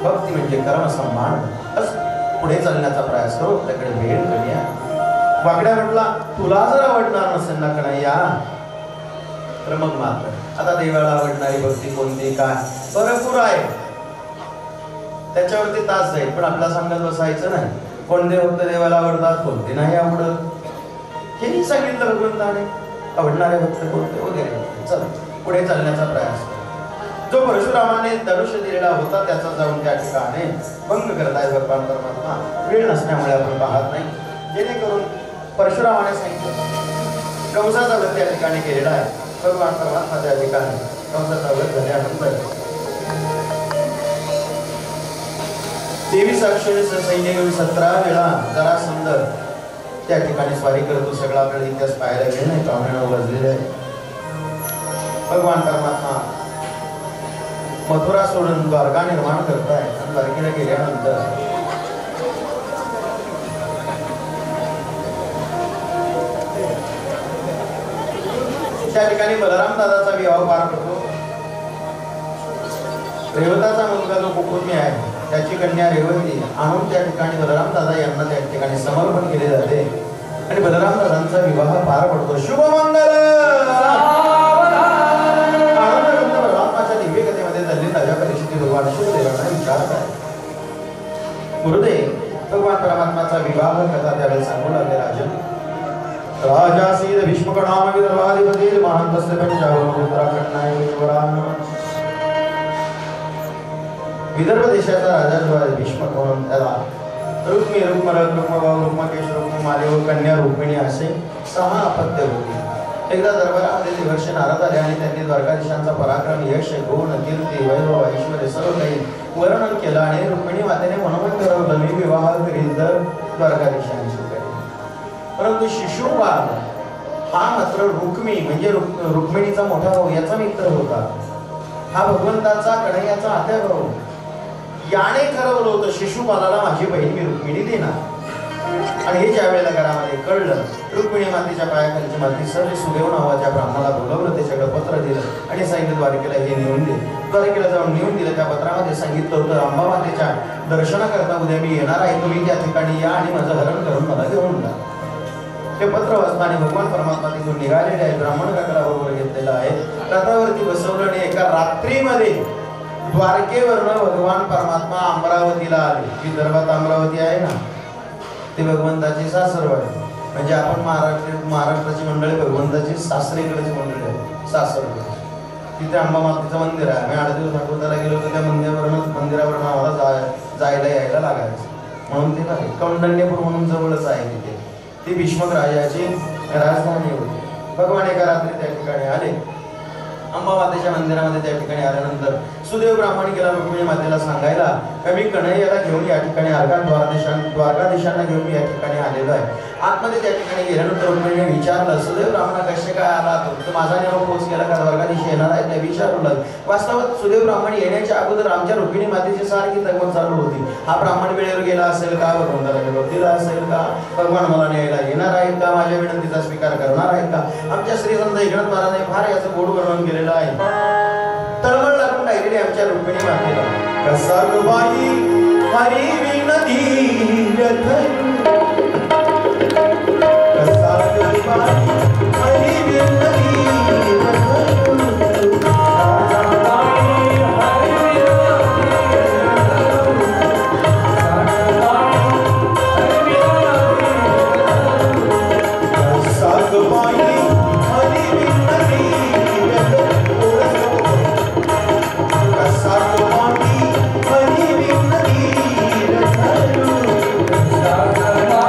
भक्ती म्हणजे कर्म सन्मान, पुढे चालण्याचा प्रयास करू, त्याकडे वेळ करूया. वाकड्या म्हटला, तुला जर आवडणार नसेल ना कन्हैया तर मग मात्र आता देवाला आवडणारी भक्ती कोणती, काय भरपूर आहे, त्याच्यावरती तास जाईल, पण आपला सांगत बसायचं नाही. कोणते भक्त देवाला आवडतात, कोणते नाही आवडत, हे सांगितलं भगवंताने. आवडणारे भक्त कोणते वगैरे. चल पुढे चालण्याचा प्रयास. जो परशुरामाने धनुष्य दिलेला होता त्याचा जाऊन त्या ठिकाणी भंग करताय भगवान परमात्मा. वेळ नसल्यामुळे आपण पाहत नाही. जेणेकरून परशुरामाने सांगितलं कंसाचा वध त्या ठिकाणी केलेला आहे. भगवान परमात्मा त्या ठिकाणी कंसाचा वध झाल्यानंतर 23 अक्षरे सैन्य घेऊन 17 वेळा जरासंध त्या ठिकाणी स्वारी करतो. सगळा आपल्याला इतिहास पाहायला गेला नाही, पाहुण्यानं वाजलेले आहे. भगवान परमात्मा मथुरा सोडून द्वारका निर्माण करताय आणि द्वारकेला गेल्यानंतर त्या ठिकाणी बलराम दादाचा विवाह पार पडतो. रेवताचा मुलगा जो कुकुमी आहे त्याची कन्या रेवती आणून त्या ठिकाणी बलराम दादा यांना त्या ठिकाणी समर्पण केले जाते आणि बलराम दादांचा विवाह पार पडतो. शुभमंगल. परमात्माच्या दिव्य कथेमध्ये दलित राजा परीक्षित भगवान शिवदेवांना विचारतात, गुरुदेव भगवान परमात्माचा विवाह कथा त्यावेळेस सांगू लागले. राजासीद भीष्मकणाम विदर्भाधिपती महांतस्य पंचावन्न उत्तराखंड विदर्भ देशाचा राजा जो आहे भीष्मक म्हणून त्याला रुक्मी, रुक्मरथ, रुक्मभाऊ, रुक्मकेश, रुक्ममाली व कन्या रुक्मिणी असे 6 अपत्य होती. एकदा दरबारामध्ये देवर्षी नारद आले आणि त्यांनी द्वारकाधीशांचा पराक्रम, यश, गुण, कीर्ती, वैभव, ऐश्वर्य सर्व काही वर्णन केलं आणि रुक्मिणी मातेने मनोमन ठरवलं मी विवाह करील तर द्वारकाधीशांशी करेल. परंतु शिशुपाल हा मात्र रुक्मी म्हणजे रुक्मिणीचा मोठा भाऊ याचा मित्र होता. हा भगवंताचा कन्हैयाचा आत्या भाऊ. याने ठरवलं होतं शिशुपालाला माझी बहीण मी रुक्मिणी देणार. आणि हे ज्या वेळेला घरामध्ये कळलं, रुक्मिणी मातेच्या पायाखालची माती सर्व सुदेव नावाच्या ब्राह्मणाला बोलवलं, त्याच्याकडे पत्र दिलं आणि सांगितलं द्वारकेला हे नेऊन दे. द्वारकेला जाऊन नेऊन दिलं. त्या पत्रामध्ये सांगितलं होतं अंबा मातेच्या दर्शनाकरता उद्या मी येणार आहे, तुम्ही त्या ठिकाणी या आणि माझं हरण करून मला घेऊन जा. ते पत्र वाचताना भगवान परमात्मा तिथून निघालेले आहे. ब्राह्मण काकडाबरोबर घेतलेला आहे. रथावरती बसवलं आणि एका रात्रीमध्ये द्वारकेवरनं भगवान परमात्मा अमरावतीला आले. विदर्भात अमरावती आहे ना, ते भगवंताची सासरवाडी. म्हणजे आपण महाराष्ट्राची मंडळी भगवंताची सासरीकडची मंडळी आहे, सासरवाडी. तिथे अंबा मातेचं मंदिर आहे. आम्ही 8 दिवस अगोदरला गेलो होतो. त्या मंदिरावरून आम्हाला जायला यायला लागायचं. म्हणून ते नाही कौंडण्यपूर म्हणून जवळच आहे तिथे. ती भीष्मक राजाची राजधानी होती. भगवान एका रात्री त्या ठिकाणी आले. अंबा मातेच्या मंदिरामध्ये त्या ठिकाणी आल्यानंतर सुदेव ब्राह्मण गेला रुक्मिणी मातेला सांगायला मी कन्हैयाला घेऊन या ठिकाणी द्वारकाधीशांना घेऊन मी या ठिकाणी आलेलो आहे. आतमध्ये त्या ठिकाणी गेल्यानंतर रुक्मिणीने विचारलं, सुदेव ब्राह्मण कसे काय आला, तर माझा निरोप पोच केला का, द्वारकाधीश येणार आहे त्या विचारलं. वास्तवात सुदेव ब्राह्मण येण्याच्या अगोदर आमच्या रुक्मिणी मातेची सारखी तगमग चालू होती. हा ब्राह्मण वेळेवर गेला असेल का, भगवंताला निरोप दिला असेल का, भगवान मला न्यायला येणार आहेत का, माझ्या विनंतीचा स्वीकार करणार आहेत का. आमच्या श्रीसंत एकनाथ महाराजांनी फार याचं गोड वर्णन केलेलं आहे. तळमळ लागून राहिलेली आमच्या रुक्मिणी मातेला. कसा बाई हरी विनती कसा बाई हरी विनती Bye.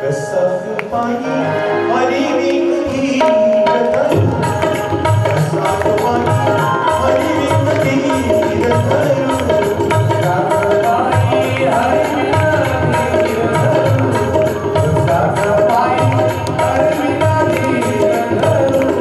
कसं पायी हरी विनती धरू, कसं पायी हरी विनती धरू, कसं पायी हरी विनती धरू, कसं पायी हरी विनती धरू.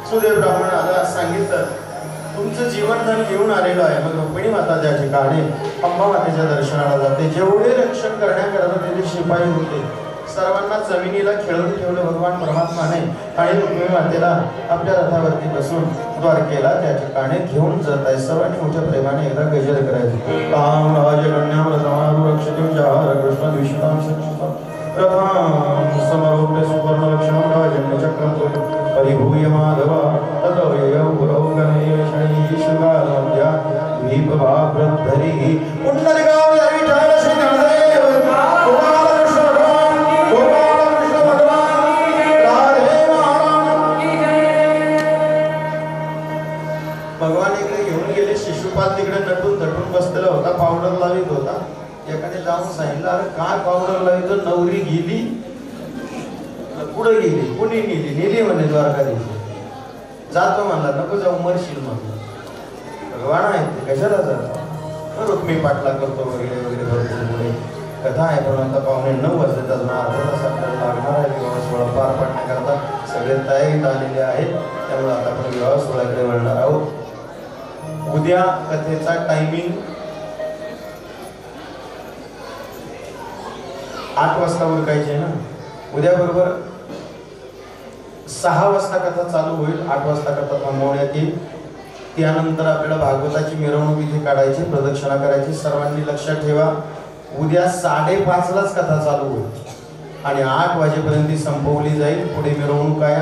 सूर्य ब्राह्मणाला सांगितलं तुमचं जीवनधन घेऊन आलेलो आहे. मग रुक्मिणी माता त्या ठिकाणी अंबा मातेच्या दर्शनाला जाते. जेवढे रक्षण करण्याकरता तिथे शिपाई होते सर्वांना जमिनीला खेळून ठेवलं भगवान परमात्माने आणि रुक्मिणी मातेला आपल्या रथावरती बसून द्वारकेला त्या ठिकाणी घेऊन जात आहे. सर्वांनी मोठ्या प्रेमाने एकदा गजर करायचे. ताम राजकन्याम रथमारू रक्षितुं जहार कृष्ण द्विषतां शक्षितां रथां समरोप्य सुवर्ण लक्ष्मण राजन्य चक्रं परिभूय माधव ततो ययौ गुरौ गणेशैः शुगालमध्या दीपभाभ्रद्धरी पुण्डरीकां विठ्ठल श्री ज्ञानदेव गोपालकृष्ण भगवान राधे महाराज की जय. भगवान इकडे घेऊन गेले. शिशुपाल तिकडे नटून थटून बसलेला होता, पावडर लावित होता. एकाने जाऊन सांगितलं अरे काय पावडर लावितो, नवरी गेली पुढे गेली, कुणी नेली म्हणे द्वारकाधीश. जातो म्हणला, नको जाऊ मरशील म्हणलं. भगवान आहेत ते कशाला जातो. रुक्मिणी पाटला करतो वगैरे वगैरे भरपूर पुढे कथा आहे. पण आता पाहुणे 9 वाजता अजून अर्धा तास आपल्याला लागणार आहे विवाह सोहळा पार पाडण्याकरता. सगळे तयारीत आलेले आहेत. त्यामुळे आता आपण विवाह सोहळ्याकडे वळणार आहोत. उद्या कथेचा टायमिंग 8 वाजता उरकायचे ना. उद्या बरोबर 6 वाजता कथा चालू होईल. 8 वाजता कथा थांबवण्यात येईल. त्यानंतर आपल्याला भागवताची मिरवणूक इथे काढायची, प्रदक्षिणा करायची. सर्वांनी लक्षात ठेवा उद्या 5:30लाच कथा चालू होईल आणि 8 वाजेपर्यंत संपवली जाईल. पुढे मिरवणूक आहे.